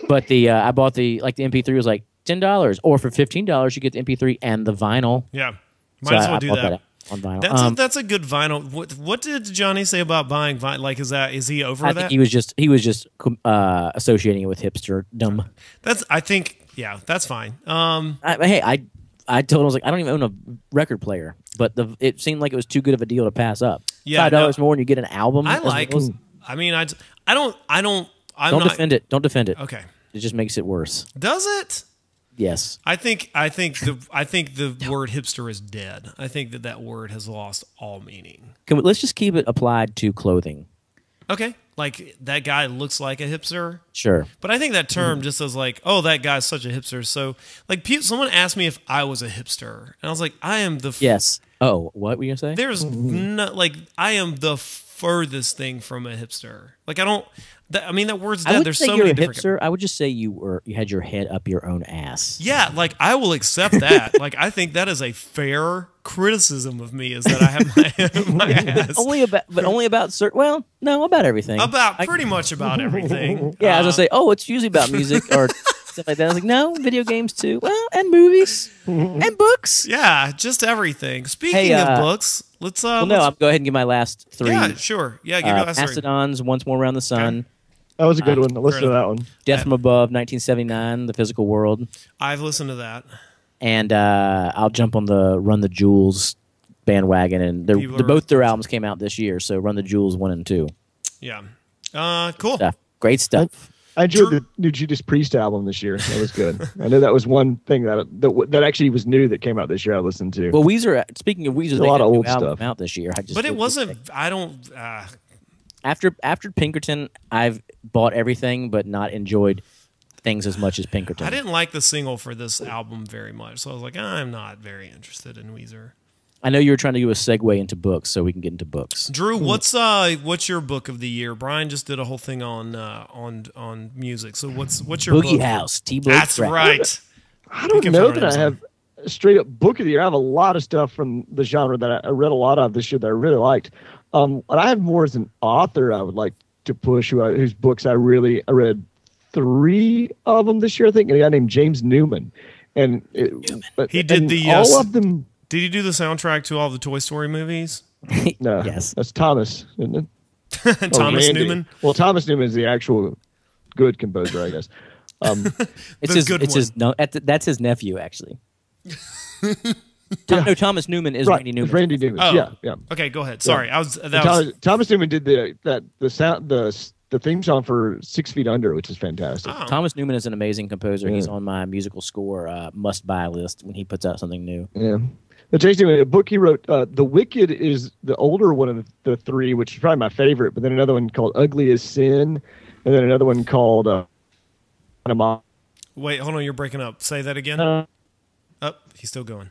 But I bought the MP3 was like $10, or for $15 you get the MP3 and the vinyl. Yeah. Might as well do that. On vinyl. That's a good vinyl. What did Johnny say about buying vinyl? Like, is he over that? I think he was just associating it with hipsterdom. That's fine. I told him, I was like, I don't even own a record player, but it seemed like it was too good of a deal to pass up. Yeah, $5 more and you get an album. Don't defend it. Don't defend it. Okay. It just makes it worse. Does it? Yes. I think the word hipster is dead. I think that word has lost all meaning. Let's just keep it applied to clothing. Okay. Like, that guy looks like a hipster. Sure. But I think that term just says like, oh, that guy's such a hipster. So like, someone asked me if I was a hipster, and I was like, I am the yes. Oh, what were you gonna say? There's no, like, I am the furthest thing from a hipster. Like, I don't. That word's dead. There's so many different. Hipster. I would just say you had your head up your own ass. Yeah, like, I will accept that. Like, I think that is a fair criticism of me, is that I have my head up my ass. only about certain. Well, no, about everything. Pretty much about everything. Yeah, I was gonna say, oh, it's usually about music or stuff like that. I was like, no, video games too. Well, and movies and books. Yeah, just everything. Speaking of books, let's. I'll go ahead and give my last three. Yeah, sure. Yeah, give your last three. Mastodon's Once More Around the Sun. Okay. That was a good one. Listen to that one. Death from Above, 1979, The Physical World. I've listened to that. And I'll jump on the Run the Jewels bandwagon. And both their albums came out this year, so Run the Jewels 1 and 2. Yeah. Cool. Great stuff. I enjoyed the new Judas Priest album this year. That was good. I know that was one thing that actually was new that came out this year I listened to. Well, Weezer, speaking of Weezer, a lot of old stuff out this year. But it wasn't, I don't... After Pinkerton, I've bought everything, but not enjoyed things as much as Pinkerton. I didn't like the single for this album very much, so I was like, I'm not very interested in Weezer. I know you were trying to do a segue into books, so we can get into books. Drew, what's your book of the year? Brian just did a whole thing on music. So what's your Boogie book? House, T-Blake. That's right. I don't know that I have a straight up book of the year. I have a lot of stuff from the genre that I read a lot of this year that I really liked. What I have more as an author, I would like to push whose books I read 3 of them this year. I think a guy named James Newman, and he did all of them. Did he do the soundtrack to all the Toy Story movies? No, Yes. that's Thomas, isn't it? Thomas Randy. Newman. Well, Thomas Newman is the actual good composer, I guess. It's The his. good It's one. his. No, that's his nephew actually. No, Thomas Newman is Right, Randy Newman. it's Randy Newman. Oh. Yeah. Okay, go ahead. Sorry, was Thomas Newman did the theme song for 6 Feet Under, which is fantastic. oh. Thomas Newman is an amazing composer. Yeah. He's on my musical score must-buy list when he puts out something new. Yeah. But James Newman, a book he wrote, The Wicked is the older one of the 3, which is probably my favorite, but then another one called Ugly as Sin, and then another one called Wait, hold on, you're breaking up. Say that again. Uh, He's still going.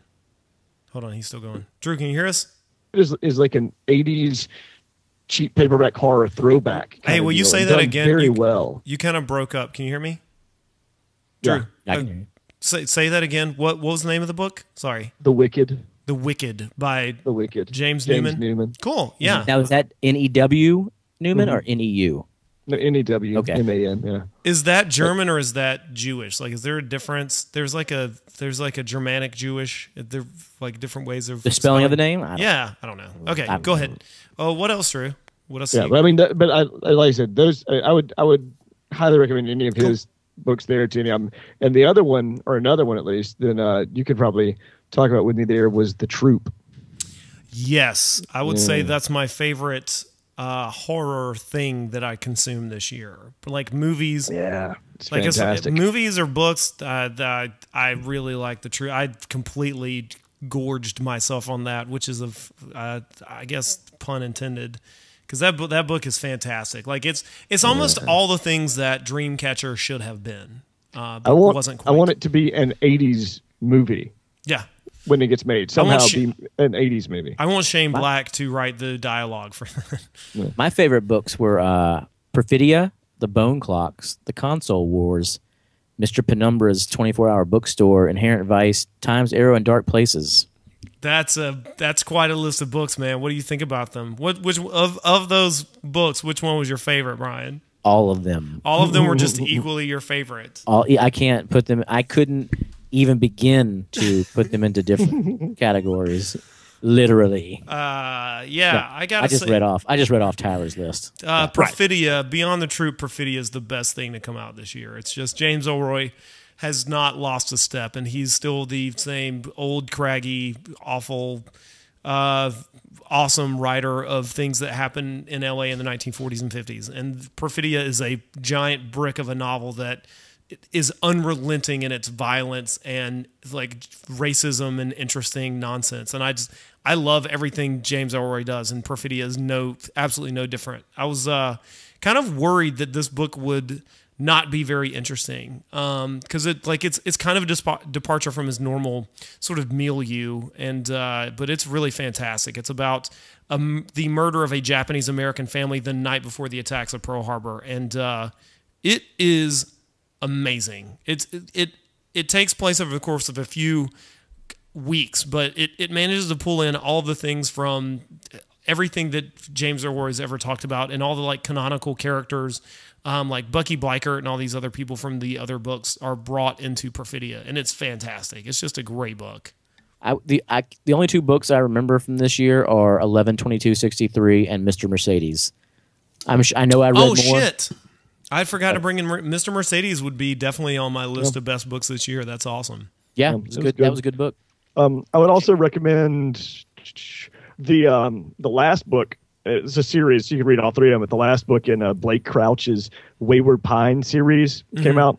Hold on, he's still going. Drew, can you hear us? is like an 80s cheap paperback horror throwback. Hey, kinda will you deal, say and that done again? very well. You kind of broke up. Can you hear me? Yeah. Drew, I can hear you. say that again. What was the name of the book? Sorry. The Wicked. The Wicked by The Wicked. James Newman. Newman. Cool. Yeah. Now is that N-E-W Newman or N-E-U? No, N-E-W. Okay. M-A-N, yeah. Is that German or is that Jewish? Like, is there a difference? There's like a Germanic Jewish. There like different ways of The spelling of the name? I don't- Yeah, I don't know. Okay, I don't go know. ahead. Oh, what else, Drew? What else? Yeah, you- but I mean, like I said, those I would highly recommend any of his books there to any of them. And the other one, or another one at least, then you could probably talk about with me there was The Troop. Yes, I would say that's my favorite horror thing that I consumed this year. Like movies, Yeah, it's like fantastic. movies or books that I really like. The Troop. I completely gorged myself on that, which is I guess pun intended. Because that book is fantastic. Like it's almost all the things that Dreamcatcher should have been. But wasn't quite. I want it to be an 80s movie Yeah, when it gets made. Somehow want be an 80s movie. I want Shane Black to write the dialogue for that. My favorite books were Perfidia, The Bone Clocks, The Console Wars, Mr. Penumbra's 24-Hour Bookstore, Inherent Vice, Time's Arrow, and Dark Places. That's quite a list of books, man. What do you think about them? Which of those books, which one was your favorite, Brian? All of them. All of them were just equally your favorite. I can't put them. I couldn't even begin to put them into different categories. Literally. Yeah, I gotta I just say, read off Tyler's list. Perfidia, Beyond the Troop, Perfidia is the best thing to come out this year. It's just James Ellroy has not lost a step, and he's still the same old, craggy, awful, awesome writer of things that happened in LA in the 1940s and 50s. And Perfidia is a giant brick of a novel that is unrelenting in its violence and like racism and interesting nonsense. And I love everything James Ellroy does, and Perfidia is absolutely no different. I was kind of worried that this book would not be very interesting because it's kind of a departure from his normal sort of milieu, and but it's really fantastic. It's about the murder of a Japanese American family the night before the attacks of Pearl Harbor, and it is amazing. It takes place over the course of a few weeks, but it manages to pull in all the things from everything that James Ellroy has ever talked about, and all the like canonical characters, like Bucky Blikert and all these other people from the other books are brought into Perfidia, and it's fantastic. It's just a great book. The only 2 books I remember from this year are 11/22/63 and Mr. Mercedes. I know I read more. Oh shit! I forgot to bring in Mr. Mercedes. Would be definitely on my list of best books this year. That's awesome. Yeah, It it was was good. good. That was a good book. I would also recommend the last book. It's a series. You can read all 3 of them. But the last book in Blake Crouch's Wayward Pine series came out,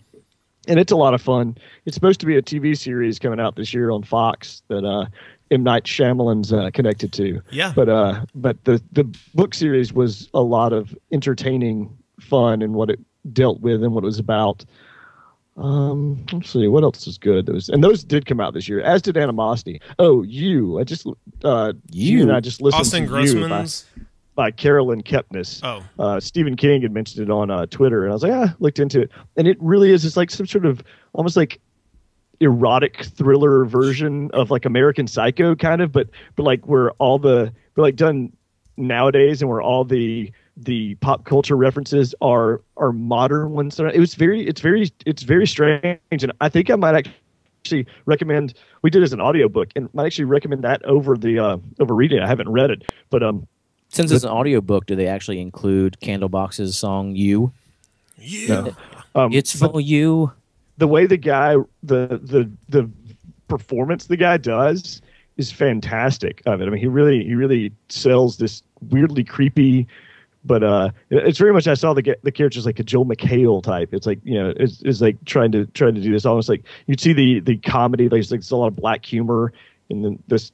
and it's a lot of fun. It's supposed to be a TV series coming out this year on Fox that M. Night Shyamalan's connected to. Yeah. But the book series was a lot of entertaining fun and what it dealt with and what it was about. Let's see what else is good. Those did come out this year, as did Animosity. Oh, I just you and I just listened Austin to Grossman's. by Carolyn Kepnes. Stephen King had mentioned it on Twitter, and I was like, looked into it, and it really is just like some sort of almost like erotic thriller version of like American Psycho, kind of, but like where all the but like done nowadays, and where all the pop culture references are modern ones. It's very strange, and I think I might actually recommend. We did it as an audiobook, and might actually recommend that over reading it. I haven't read it, but since it's an audiobook, do they actually include Candlebox's song "You"? Yeah, it's for you. The way the guy, the performance the guy does is fantastic of it. I mean, he really sells this weirdly creepy, but it's very much, I saw the characters like a Joel McHale type. It's like, it's like trying to do this almost like you'd see the comedy. There's a lot of black humor and then this,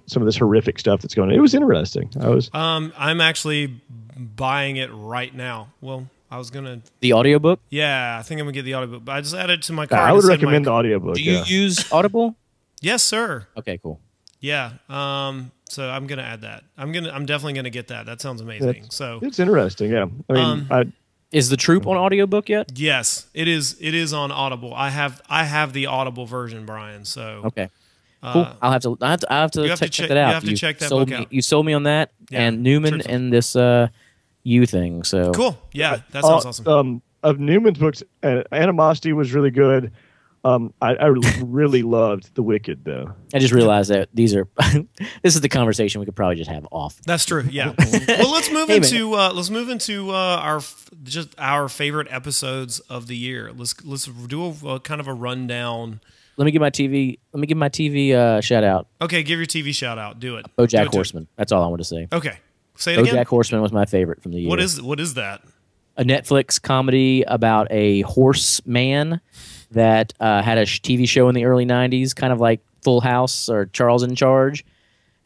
some of this horrific stuff that's going on. It was interesting. I'm actually buying it right now. Well, I was gonna the audiobook. Yeah, I think I'm gonna get the audiobook. But I just added it to my cart. I would recommend the audiobook. Do you use Audible? Yes, sir. Okay, cool. Yeah. So I'm gonna add that. I'm definitely gonna get that. That sounds amazing. It's interesting. Yeah. I mean, is The Troop on audiobook yet? Yes, it is. It is on Audible. I have the Audible version, Brian. So okay. Cool. I'll have to check that out. You have to check that book out. You sold me on that, and Newman and this you thing. So cool. Yeah, that sounds awesome. Of Newman's books, Animosity was really good. I really loved The Wicked, though. I just realized that these are this is the conversation we could probably just have off. That's true. Yeah. Well, let's move into our favorite episodes of the year. Let's do a kind of a rundown. Let me give my TV shout out. Okay, give your TV shout out. Do it. BoJack Horseman. That's all I want to say. Okay, say it again. BoJack Horseman was my favorite from the year. What is that? A Netflix comedy about a horseman that had a TV show in the early 90s, kind of like Full House or Charles in Charge.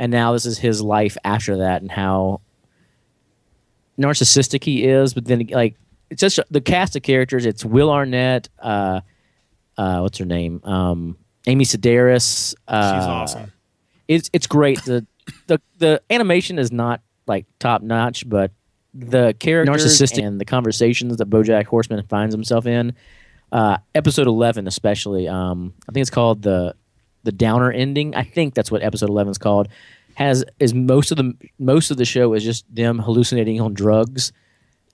And now this is his life after that and how narcissistic he is. But then, like, it's just the cast of characters. It's Will Arnett, what's her name? Amy Sedaris. She's awesome. It's great. The animation is not like top notch, but the characters and the conversations that BoJack Horseman finds himself in. Episode 11 especially, I think it's called the Downer Ending. I think that's what episode 11 is called. Most of the show is just them hallucinating on drugs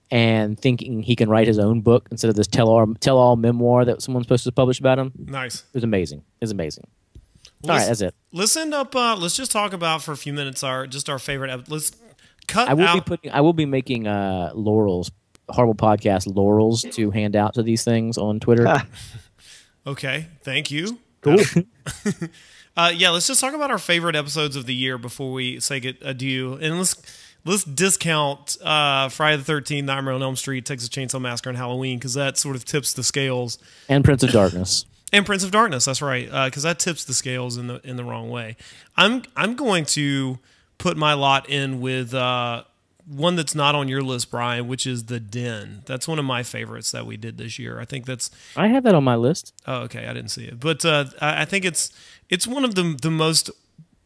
and thinking he can write his own book instead of this tell-all memoir that someone's supposed to publish about him. Nice. It was amazing. All right, that's it. Let's end up. Let's just talk about for a few minutes our favorite. Let's cut. I will be making laurels. HorrorBull Podcast laurels to hand out to these things on Twitter. Okay, thank you. Cool. Let's just talk about our favorite episodes of the year before we say adieu. And let's discount Friday the 13th, Nightmare on Elm Street, Texas Chainsaw Massacre, and Halloween because that sort of tips the scales. And Prince of Darkness. And Prince of Darkness, that's right, because that tips the scales in the wrong way. I'm going to put my lot in with one that's not on your list, Brian, which is The Den. That's one of my favorites that we did this year. I think I have that on my list. Oh, okay, I didn't see it, but I think it's one of the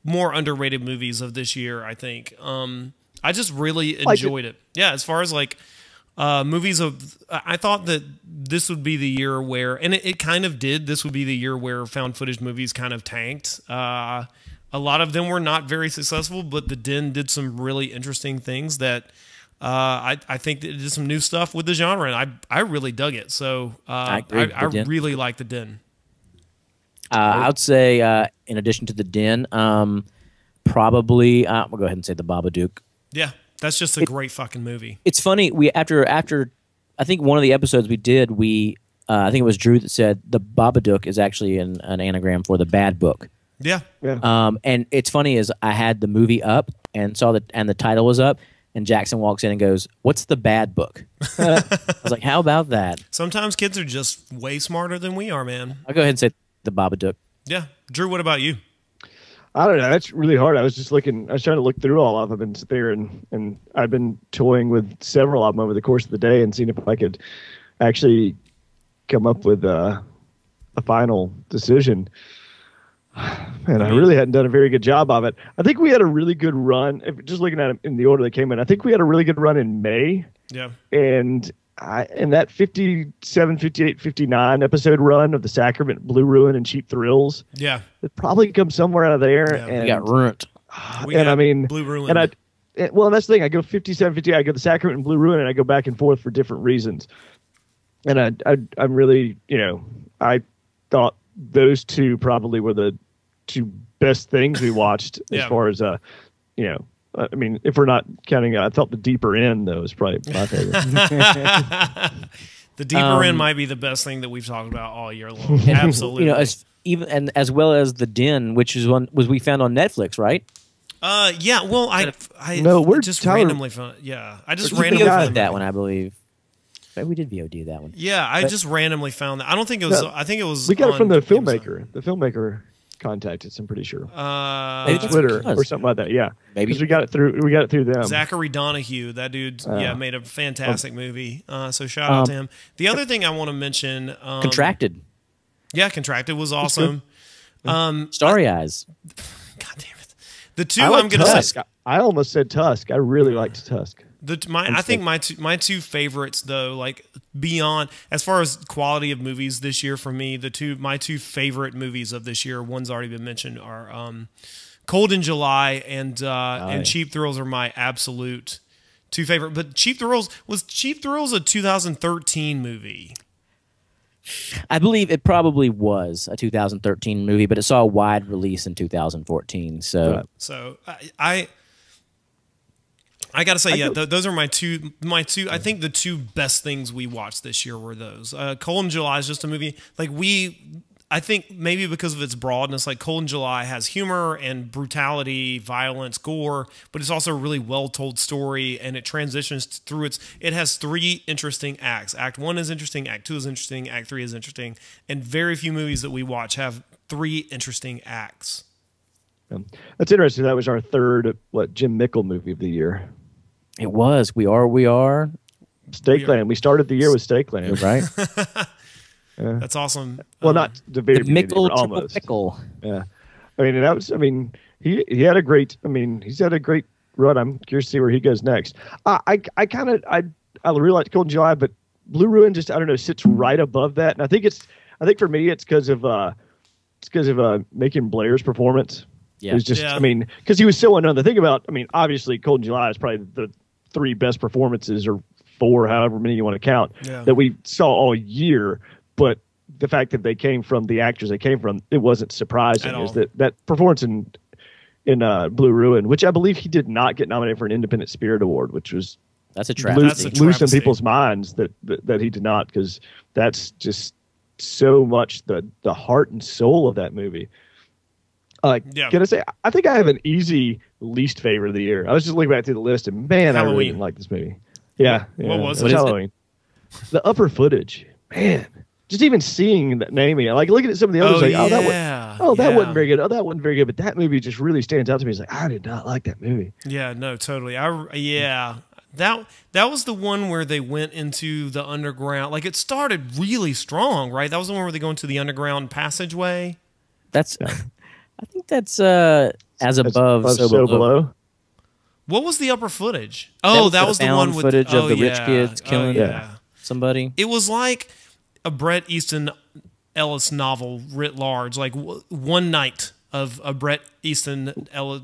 more underrated movies of this year. I think I just really enjoyed it. Yeah, as far as like movies I thought that this would be the year where, and it kind of did. This would be the year where found footage movies kind of tanked. A lot of them were not very successful, but The Den did some really interesting things that I think that it did some new stuff with the genre, and I really dug it. So I really like The Den. I would say, in addition to The Den, probably we'll go ahead and say The Babadook. Yeah, that's just a great fucking movie. It's funny. We after I think one of the episodes we did, I think it was Drew that said The Babadook is actually an anagram for the bad book. Yeah. And it's funny is I had the movie up and saw and the title was up, and Jackson walks in and goes, "What's the bad book?" I was like, "How about that?" Sometimes kids are just way smarter than we are, man. I'll go ahead and say The Babadook. Yeah, Drew. What about you? I don't know. That's really hard. I was trying to look through all of them and sit there, and I've been toying with several of them over the course of the day and seeing if I could actually come up with a final decision. Man, I really hadn't done a very good job of it. I think we had a really good run. Just looking at it in the order they came in, I think we had a really good run in May. Yeah. And that 57, 58, 59 episode run of The Sacrament, Blue Ruin, and Cheap Thrills, Yeah. it probably comes somewhere out of there. Yeah. And, We got ruined. and I mean, Blue Ruin. and well, that's the thing. I go 57, 58. I go The Sacrament and Blue Ruin, and I go back and forth for different reasons. And I'm really, I thought those two probably were the two best things we watched as far as, I mean, if we're not counting, I thought The Deeper End, though, was probably my favorite. The Deeper End might be the best thing that we've talked about all year long. Absolutely. As well as The Den, which is one we found on Netflix, right? Yeah. Well, I No, we're just Tyler- randomly found. Yeah, I just We randomly VOD'd found that one, I believe. Right, we did VOD that one. Yeah, I just randomly found that. I don't think it was. No, I think it was. We got it from the Amazon. filmmaker. The filmmaker contacted us, I'm pretty sure. Maybe that's Twitter because. or something like that. Yeah, Maybe. because we got it through them. Zachary Donahue, that dude, made a fantastic movie. So shout out to him. The other thing I want to mention, Contracted. Yeah, Contracted was awesome. Starry Eyes. God damn it. The two I I'm gonna Tusk. say. I almost said Tusk. I really liked Tusk. I think my two favorites though, like beyond as far as quality of movies this year for me, my two favorite movies of this year, one's already been mentioned, are Cold in July and Cheap Thrills are my absolute two favorite. But Cheap Thrills a 2013 movie? I believe it probably was a 2013 movie, but it saw a wide release in 2014. So, So I gotta say, those are my two. I think the two best things we watched this year were those. Cold in July is just a movie I think maybe because of its broadness, like Cold in July has humor and brutality, violence, gore, but it's also a really well told story, and it transitions through it has three interesting acts. Act 1 is interesting, Act 2 is interesting, Act 3 is interesting, and very few movies that we watch have three interesting acts. That's interesting. That was our third Jim Mickle movie of the year. it was. We are. Stakeland. We started the year with Stakeland, Right? That's awesome. Well, not the very The beginning, Mickle, but triple almost. pickle. Yeah, I mean that was. I mean he had a great. I mean he's had a great run. I'm curious to see where he goes next. I really liked Cold in July, but Blue Ruin just I don't know sits right above that, and I think for me it's because of Macon Blair's performance. Yeah. It was just Yeah. I mean because he was so unknown. The thing about obviously Cold in July is probably the three best performances or four, however many you want to count that we saw all year. But the fact that they came from the actors they came from, it wasn't surprising. At all. Is that performance in Blue Ruin, which I believe he did not get nominated for an Independent Spirit Award, which was That's a That's travesty. a loose in travesty. people's minds that he did not, because that's just so much the heart and soul of that movie. Can I say I think I have an easy least favorite of the year. I was just looking back through the list and man, I really Halloween. didn't like this movie. Yeah, What was it's it? Halloween. The upper footage, man. Just even seeing that naming, like looking at some of the others, that wasn't very good. Oh, that wasn't very good. But that movie just really stands out to me. It's like I did not like that movie. Yeah, no, totally. That was the one where they went into the underground. Like it started really strong, right? That was the one where they go into the underground passageway. That's. I think that's as above, so below. What was the upper footage? Oh, that was the one with footage of the rich kids killing yeah. somebody. It was like a Bret Easton Ellis novel writ large, like one night of a Bret Easton Ellis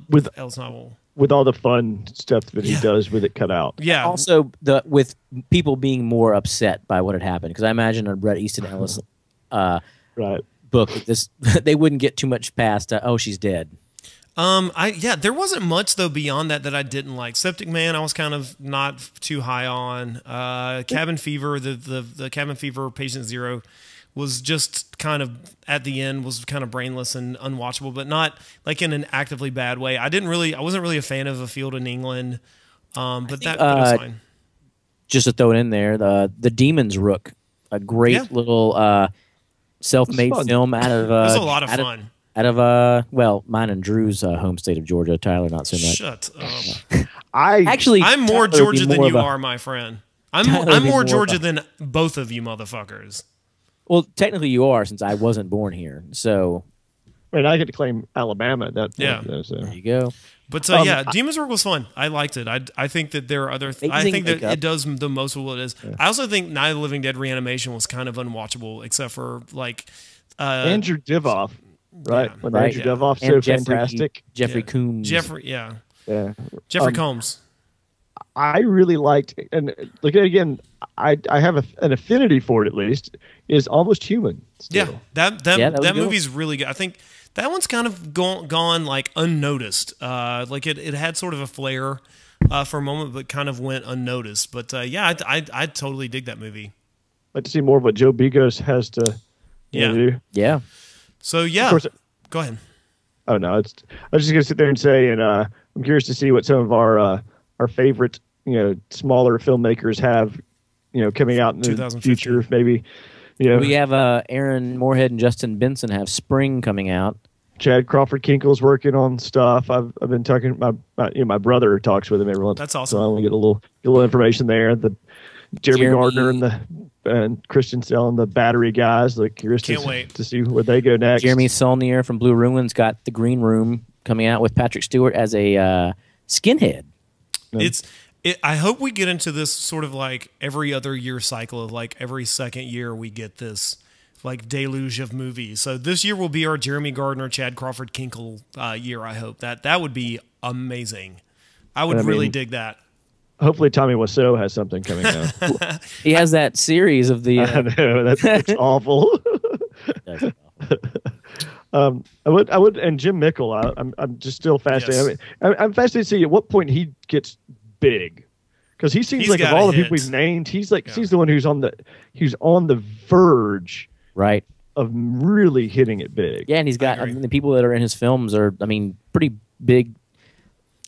novel. With all the fun stuff that he does with it cut out. Yeah. Also, with people being more upset by what had happened, because I imagine a Bret Easton Ellis Right. book, they wouldn't get too much past. Oh, she's dead. There wasn't much though beyond that I didn't like. Septic Man, I was kind of not too high on. Cabin Fever, the Cabin Fever Patient Zero was just kind of at the end was kind of brainless and unwatchable, but not like in an actively bad way. I wasn't really a fan of A Field in England, but that was fine. Just to throw it in there, the Demon's Rook, a great little self-made film out of. It was a lot of fun. Out of mine and Drew's home state of Georgia. Tyler, not so much. Shut up. I'm more Georgia than you are, my friend. I'm more Georgia than both of you motherfuckers. Well, technically you are, since I wasn't born here. So I mean, I get to claim Alabama at that point. Yeah. Though, so. there you go. But Demon's Work was fun. I liked it. I think that there are other. I think that it does the most of what it is. Yeah. I also think Night of the Living Dead Reanimation was kind of unwatchable, except for like Andrew Divoff, right? Yeah. When Andrew Divoff's so fantastic. Jeffrey Combs. Yeah. Jeffrey Combs. I really liked, and look at it again. I have an affinity for it. At least is Almost Human. Still. Yeah, that movie's really good. I think that one's kind of gone like unnoticed. Like it had sort of a flair for a moment, but kind of went unnoticed. But I totally dig that movie. I'd like to see more of what Joe Begos has to do. Yeah. So of course, go ahead. Oh no, I was just gonna sit there and say, and I'm curious to see what some of our favorite smaller filmmakers have coming out in the future. Maybe we have Aaron Moorhead and Justin Benson have Spring coming out. Chad Crawford Kinkle's working on stuff. I've been talking. My brother talks with him every once. That's awesome. So I want to get a little information there. The Jeremy Gardner and Christian Sell and the Battery guys. Like curious to see where they go next. Jeremy Saulnier from Blue Ruins got The Green Room coming out with Patrick Stewart as a skinhead. I hope we get into this sort of like every other year cycle of like every second year we get this like deluge of movies. So this year will be our Jeremy Gardner, Chad Crawford Kinkle year. I hope that would be amazing. I would really dig that. Hopefully Tommy Wiseau has something coming out. He has that series of the. I know that's awful. I would, and Jim Mickle. I'm just still fascinated. Yes. I mean, I'm fascinated to see at what point he gets big, because he seems like of all the people we've named, he's the one who's on the verge, right, of really hitting it big. Yeah, and he's got the people that are in his films are, pretty big.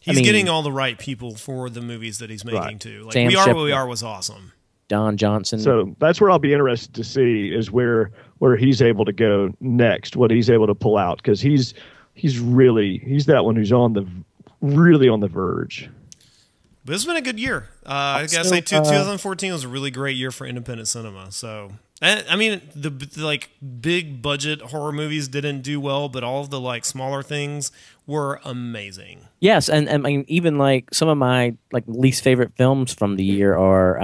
He's getting all the right people for the movies that he's making too. Like Sam We Are Shepard. What We Are was awesome. Don Johnson. So that's where I'll be interested to see is where he's able to go next, what he's able to pull out, because he's that one who's really on the verge. But it's been a good year. I gotta say, 2014 was a really great year for independent cinema. So, the like big budget horror movies didn't do well, but all of the like smaller things were amazing. Yes, and I mean, even like some of my like least favorite films from the year are,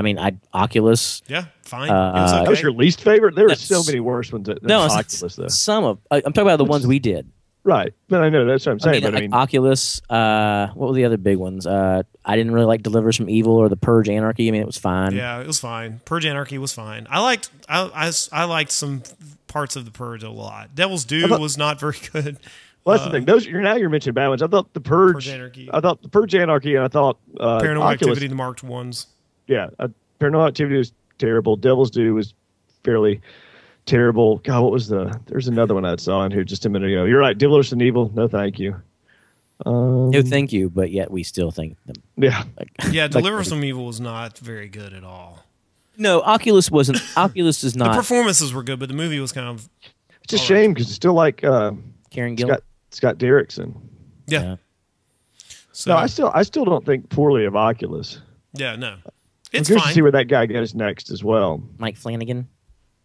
Oculus. Yeah, fine. It was okay. That was your least favorite? There were so many worse ones than Oculus, though. I'm talking about the ones we did. Right, but I know that's what I'm saying. Oculus. What were the other big ones? I didn't really like Delivers from Evil or The Purge Anarchy. It was fine. Yeah, it was fine. Purge Anarchy was fine. I liked some parts of The Purge a lot. Devil's Due was not very good. Well, that's the thing. You're mentioning bad ones. I thought The Purge Anarchy. I thought The Purge Anarchy, and I thought Paranormal Oculus, Activity, the marked ones. Yeah, Paranormal Activity was terrible. Devil's Due was fairly terrible. God, what was there's another one I saw in here just a minute ago. You're right. Delivers from Evil. No, thank you. No, thank you, but yet we still thank them. Yeah. Delivers from Evil was not very good at all. No, Oculus wasn't. Oculus is not. The performances were good, but the movie was kind of. It's a shame because it's still like Karen Gillan, Scott Derrickson. Yeah. So I still don't think poorly of Oculus. Yeah, no, it's fine. To see where that guy goes next as well. Mike Flanagan.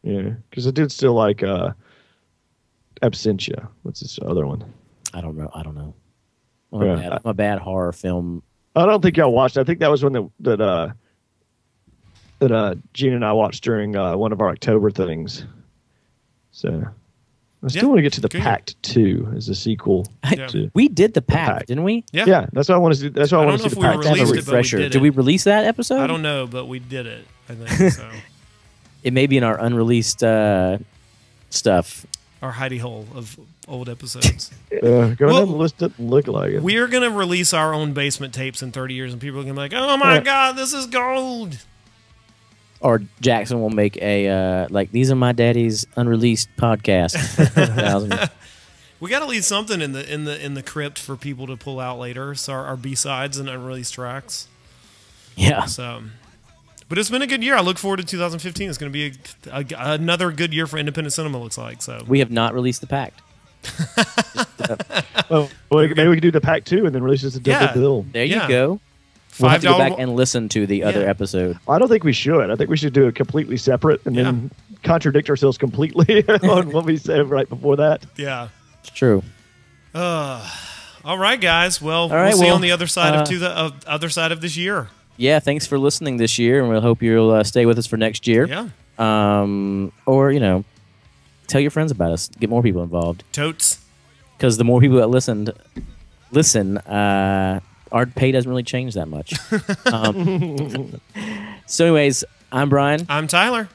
Yeah, because I did still like Absentia. What's this other one? I don't know. I'm a bad horror film. I don't think y'all watched. I think that was one that Gene and I watched during one of our October things. So I still want to get to the Pact 2 as a sequel. We did the Pact, didn't we? Yeah, that's what I want to do. That's what I want to see. The Pact. Have a refresher. Did we release that episode? I don't know, but we did it. I think so. It may be in our unreleased stuff. Our hidey hole of old episodes. Go ahead and list it and look like it. We're going to release our own basement tapes in 30 years, and people are going to be like, oh my God, this is gold. Or Jackson will make a, these are my daddy's unreleased podcast. We got to leave something in the crypt for people to pull out later. So our B-sides and unreleased tracks. Yeah. So... But it's been a good year. I look forward to 2015. It's going to be another good year for independent cinema, looks like. So we have not released the Pact. Well, maybe we can do the Pact 2 and then release it as a double bill. There you go. We'll have to go back and listen to the other episode. I don't think we should. I think we should do it completely separate and then contradict ourselves completely on what we said right before that. Yeah. It's true. All right, guys. Well, right, we'll see well, on the other side other side of this year. Yeah, thanks for listening this year, and we'll hope you'll stay with us for next year. Yeah. Or, tell your friends about us. Get more people involved. Totes. Because the more people that listen, our pay doesn't really change that much. So anyways, I'm Brian. I'm Tyler.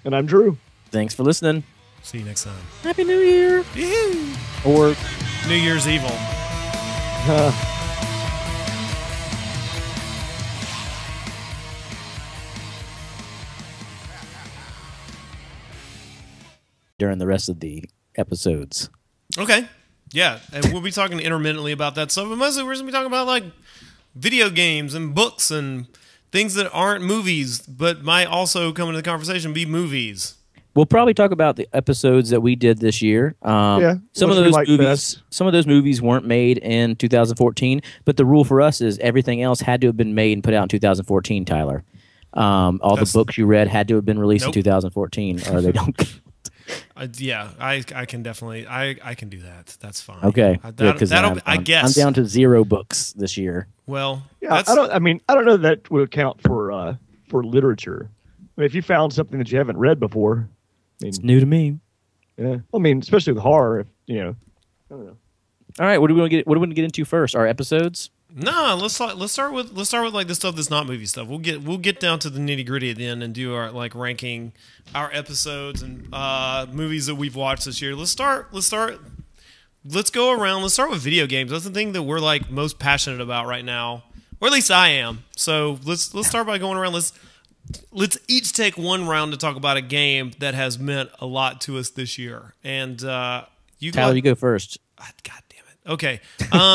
And I'm Drew. Thanks for listening. See you next time. Happy New Year. Yoo-hoo. Or New Year's Evil. during the rest of the episodes. Okay. Yeah. And we'll be talking intermittently about that stuff. But mostly we're going to be talking about like video games and books and things that aren't movies, but might also come into the conversation be movies. We'll probably talk about the episodes that we did this year. Some of those movies weren't made in 2014, but the rule for us is everything else had to have been made and put out in 2014, Tyler. The books you read had to have been released in 2014, or they don't. Yeah, I can definitely I can do that. That's fine. Okay, I guess I'm down to 0 books this year. Well, yeah, I don't know that would count for literature. I mean, if you found something that you haven't read before, it's new to me. Yeah, I mean, especially with horror, I don't know. All right, what do we want to get into first? Our episodes? No, let's start with like the stuff that's not movie stuff. We'll get down to the nitty gritty at the end and do our like ranking our episodes and movies that we've watched this year. Let's go around. Let's start with video games. That's the thing that we're like most passionate about right now, or at least I am. So let's start by going around. Let's each take one round to talk about a game that has meant a lot to us this year. And Tyler, you go first. God damn it. Okay.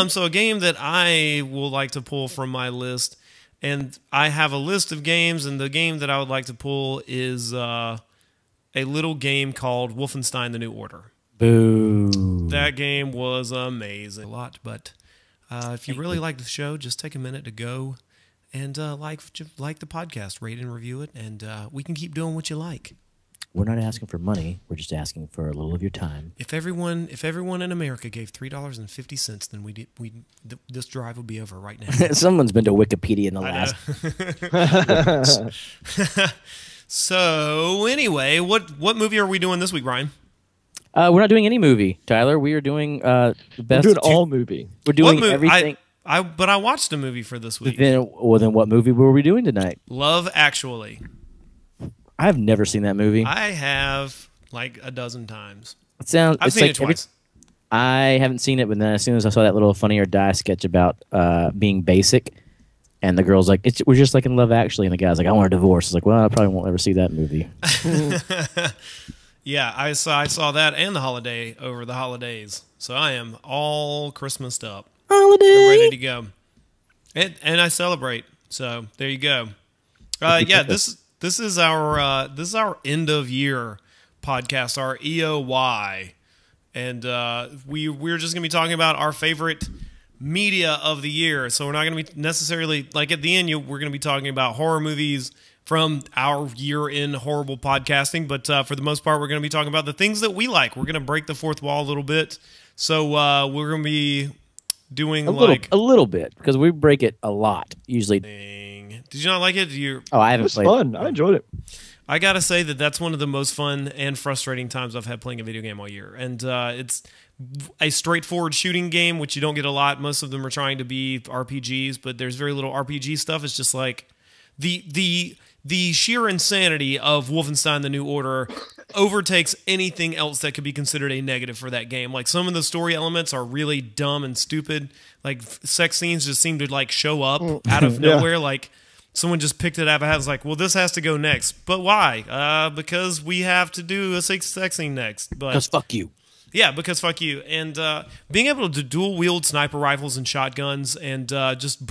So a game that I will like to pull from my list, and I have a list of games, and the game that I would like to pull is a little game called Wolfenstein: The New Order. Boo. That game was amazing. A lot, but if you really like the show, just take a minute to go and like the podcast, rate and review it, and we can keep doing what you like. We're not asking for money. We're just asking for a little of your time. If everyone in America gave $3.50, then this drive would be over right now. Someone's been to Wikipedia in the last. So anyway, what movie are we doing this week, Brian? We're not doing any movie, Tyler. We are doing the best. We're doing all movie. We're doing everything. But I watched a movie for this week. Then what movie were we doing tonight? Love Actually. I've never seen that movie. I have like a dozen times. I've seen it twice. I haven't seen it, but then as soon as I saw that little Funny or Die sketch about being basic, and the girl's like, we're just like in Love Actually, and the guy's like, I want a divorce. It's like, well, I probably won't ever see that movie. Yeah, I saw that and over the holidays. So I am all Christmased up. Holiday. I'm ready to go. And I celebrate. So there you go. Yeah, this is our end of year podcast, our EOY. And we're just gonna be talking about our favorite media of the year. So we're not gonna be necessarily like at the end we're gonna be talking about horror movies from our year in horrible podcasting, but for the most part we're gonna be talking about the things that we like. We're gonna break the fourth wall a little bit. So we're gonna be doing a little bit because we break it a lot usually. Did you not like it? I haven't played. It was fun. I enjoyed it. I gotta say that's one of the most fun and frustrating times I've had playing a video game all year, and it's a straightforward shooting game, which you don't get a lot. Most of them are trying to be RPGs, but there's very little RPG stuff. It's just like the sheer insanity of Wolfenstein: The New Order overtakes anything else that could be considered a negative for that game. Like some of the story elements are really dumb and stupid. Like sex scenes just seem to like show up out of nowhere. Like someone just picked it out of a hat and was like, well, this has to go next. But why? Because we have to do a sex scene next. Because fuck you. Yeah, because fuck you. And being able to dual wield sniper rifles and shotguns and just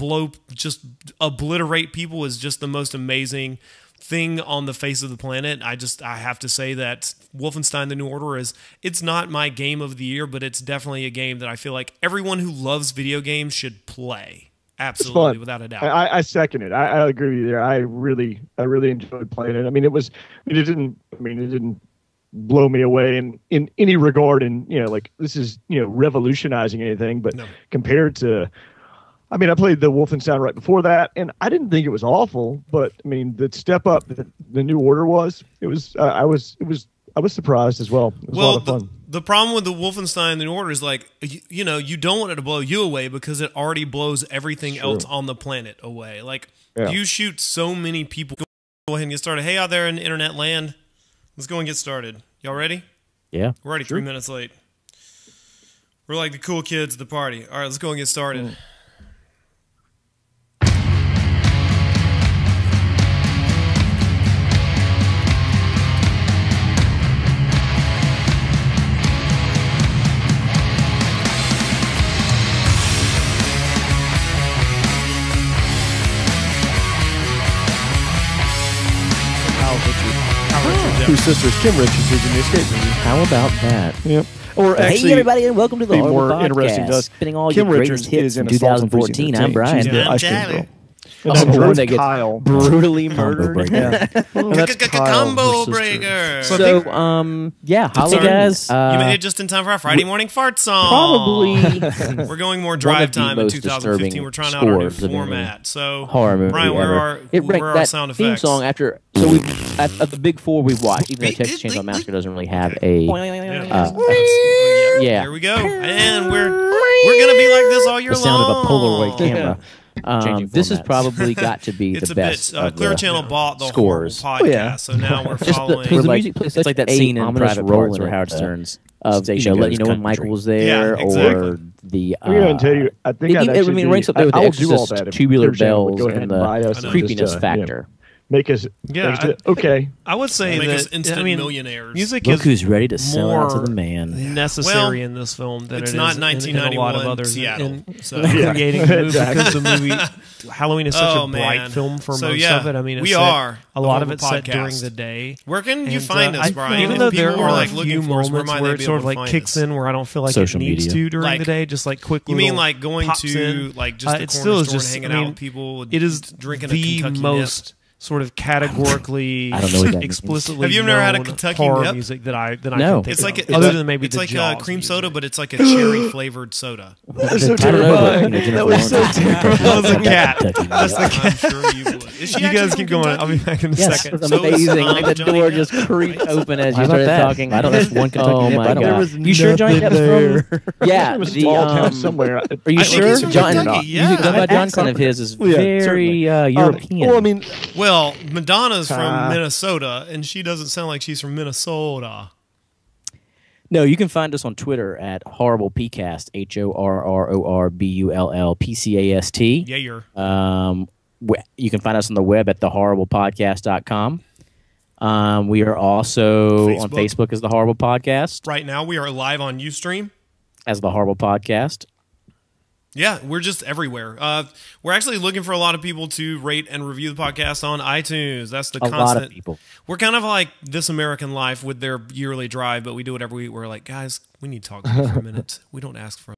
obliterate people is just the most amazing thing on the face of the planet. I have to say that Wolfenstein: The New Order it's not my game of the year, but it's definitely a game that I feel like everyone who loves video games should play. Absolutely, without a doubt. I second it. I agree with you there. I really enjoyed playing it. I mean, it didn't blow me away in any regard. And like this is revolutionizing anything, but compared to, I mean, I played the Wolfenstein right before that, and I didn't think it was awful. But I mean, the step up that the New Order was, I was surprised as well. It was a lot of fun. The problem with the Wolfenstein The New Order is like, you don't want it to blow you away because it already blows everything else on the planet away. Like, you shoot so many people. Go ahead and get started. Hey, out there in internet land, let's go and get started. Y'all ready? Yeah. We're already 3 minutes late. We're like the cool kids at the party. All right, let's go and get started. Whose sister's Kim Richards is in the escape movie. How about that? Yep. Or actually, hey everybody, and welcome to the be HorrorBull more Podcast. interesting to us. Spinning all Kim your Richards greatest hits is in in Assault on 2014. I'm Precinct 13. Brian. She's the Yeah, ice cream Charlie. girl. Oh, And the one that's that gets Kyle. brutally Combo murdered. breaker. And that's Kyle, Combo her sister. breaker. So, yeah, holla Sorry. guys. You made it just in time for our Friday morning fart song. Probably We're going more one drive of the time in most 2015. disturbing We're trying out our new scores of any format. So, horror movie Brian, where ever. are It ranked our that sound theme effects? song after. So we of the big four we've watched, even though Texas Chainsaw Massacre doesn't really have a. Yeah. There we go. And we're gonna be like this all year The sound long. of a Polaroid camera. This has formats. probably got to be It's the a best. bit. of Clear the Channel bought the scores. HorrorBull podcast, so now we're following. Because the like- music plays it's such like that a scene in ominous Private role Parts in where it, Howard Stern's of station letting you goes know when country. Michael was there, Yeah, exactly. or the. I'm going to tell you, I think I'd actually it ranks up there with the I'll do all Exorcist, that if Tubular Clear Channel would Bells, go ahead and and buy us the and creepiness just, factor. make us Yeah, okay. I would say Make us that instant millionaires. music Look is who's ready to sell out to more the man. necessary in this film than it's it not is in 1991 a lot of others. Seattle. In So. creating the movie, Exactly. because the movie Halloween is such Oh, a bright man. film for So, most yeah, of it. I mean, it's we set- are a the lot of HorrorBull it's set podcast. during the day. Where can you And, find us, Brian? Even If though people there are are like a looking few for us, where moments might where they it be sort able of to like find kicks us? in, where I don't feel like Social it needs media. to during Like- the day, just like quick. You mean little like going pops to in. like just the It corner still is store just. and I hanging out mean, with people? it is drinking a the Kentucky most sort of categorically I don't know what that means. explicitly. Have you never had a known Kentucky horror Nip? music that I No. can think It's of. like other than maybe it's the like Jaws cream music. soda, but it's like a cherry flavored soda. That's so I don't know, but, terrifying. Jennifer That was so Lawrence- terrible. That was a cat. That's the I'm sure you would. Is she You actually guys from keep going. I'll be Kentucky? back in a Yes, second. it's So is, amazing. Like the Johnny door Depp, just creaked right? open as How you about started that? talking. I don't know. One Kentucky Oh Nip. my I don't god! know. was You sure Johnny nothing Depp's from? Yeah, It was a the small town somewhere. Are you I think sure? he's from John, Kentucky, yeah. music done by I- John accent of his is Yeah, very certainly. European. Well, I mean, Well, Madonna's from Minnesota, and she doesn't sound like she's from Minnesota. no, you can find us on Twitter at HorrorBull Podcast, HorrorBullPcast. Yeah, you're. You can find us on the web at thehorriblepodcast.com. We are also on Facebook as the HorrorBull Podcast, Right now, we are live on Ustream. as the HorrorBull Podcast. Yeah, we're just everywhere. We're actually looking for a lot of people to rate and review the podcast on iTunes. That's the A constant. lot of people. We're kind of like This American Life with their yearly drive, but we do it every week. We're like, guys, we need to talk to you for a minute. We don't ask for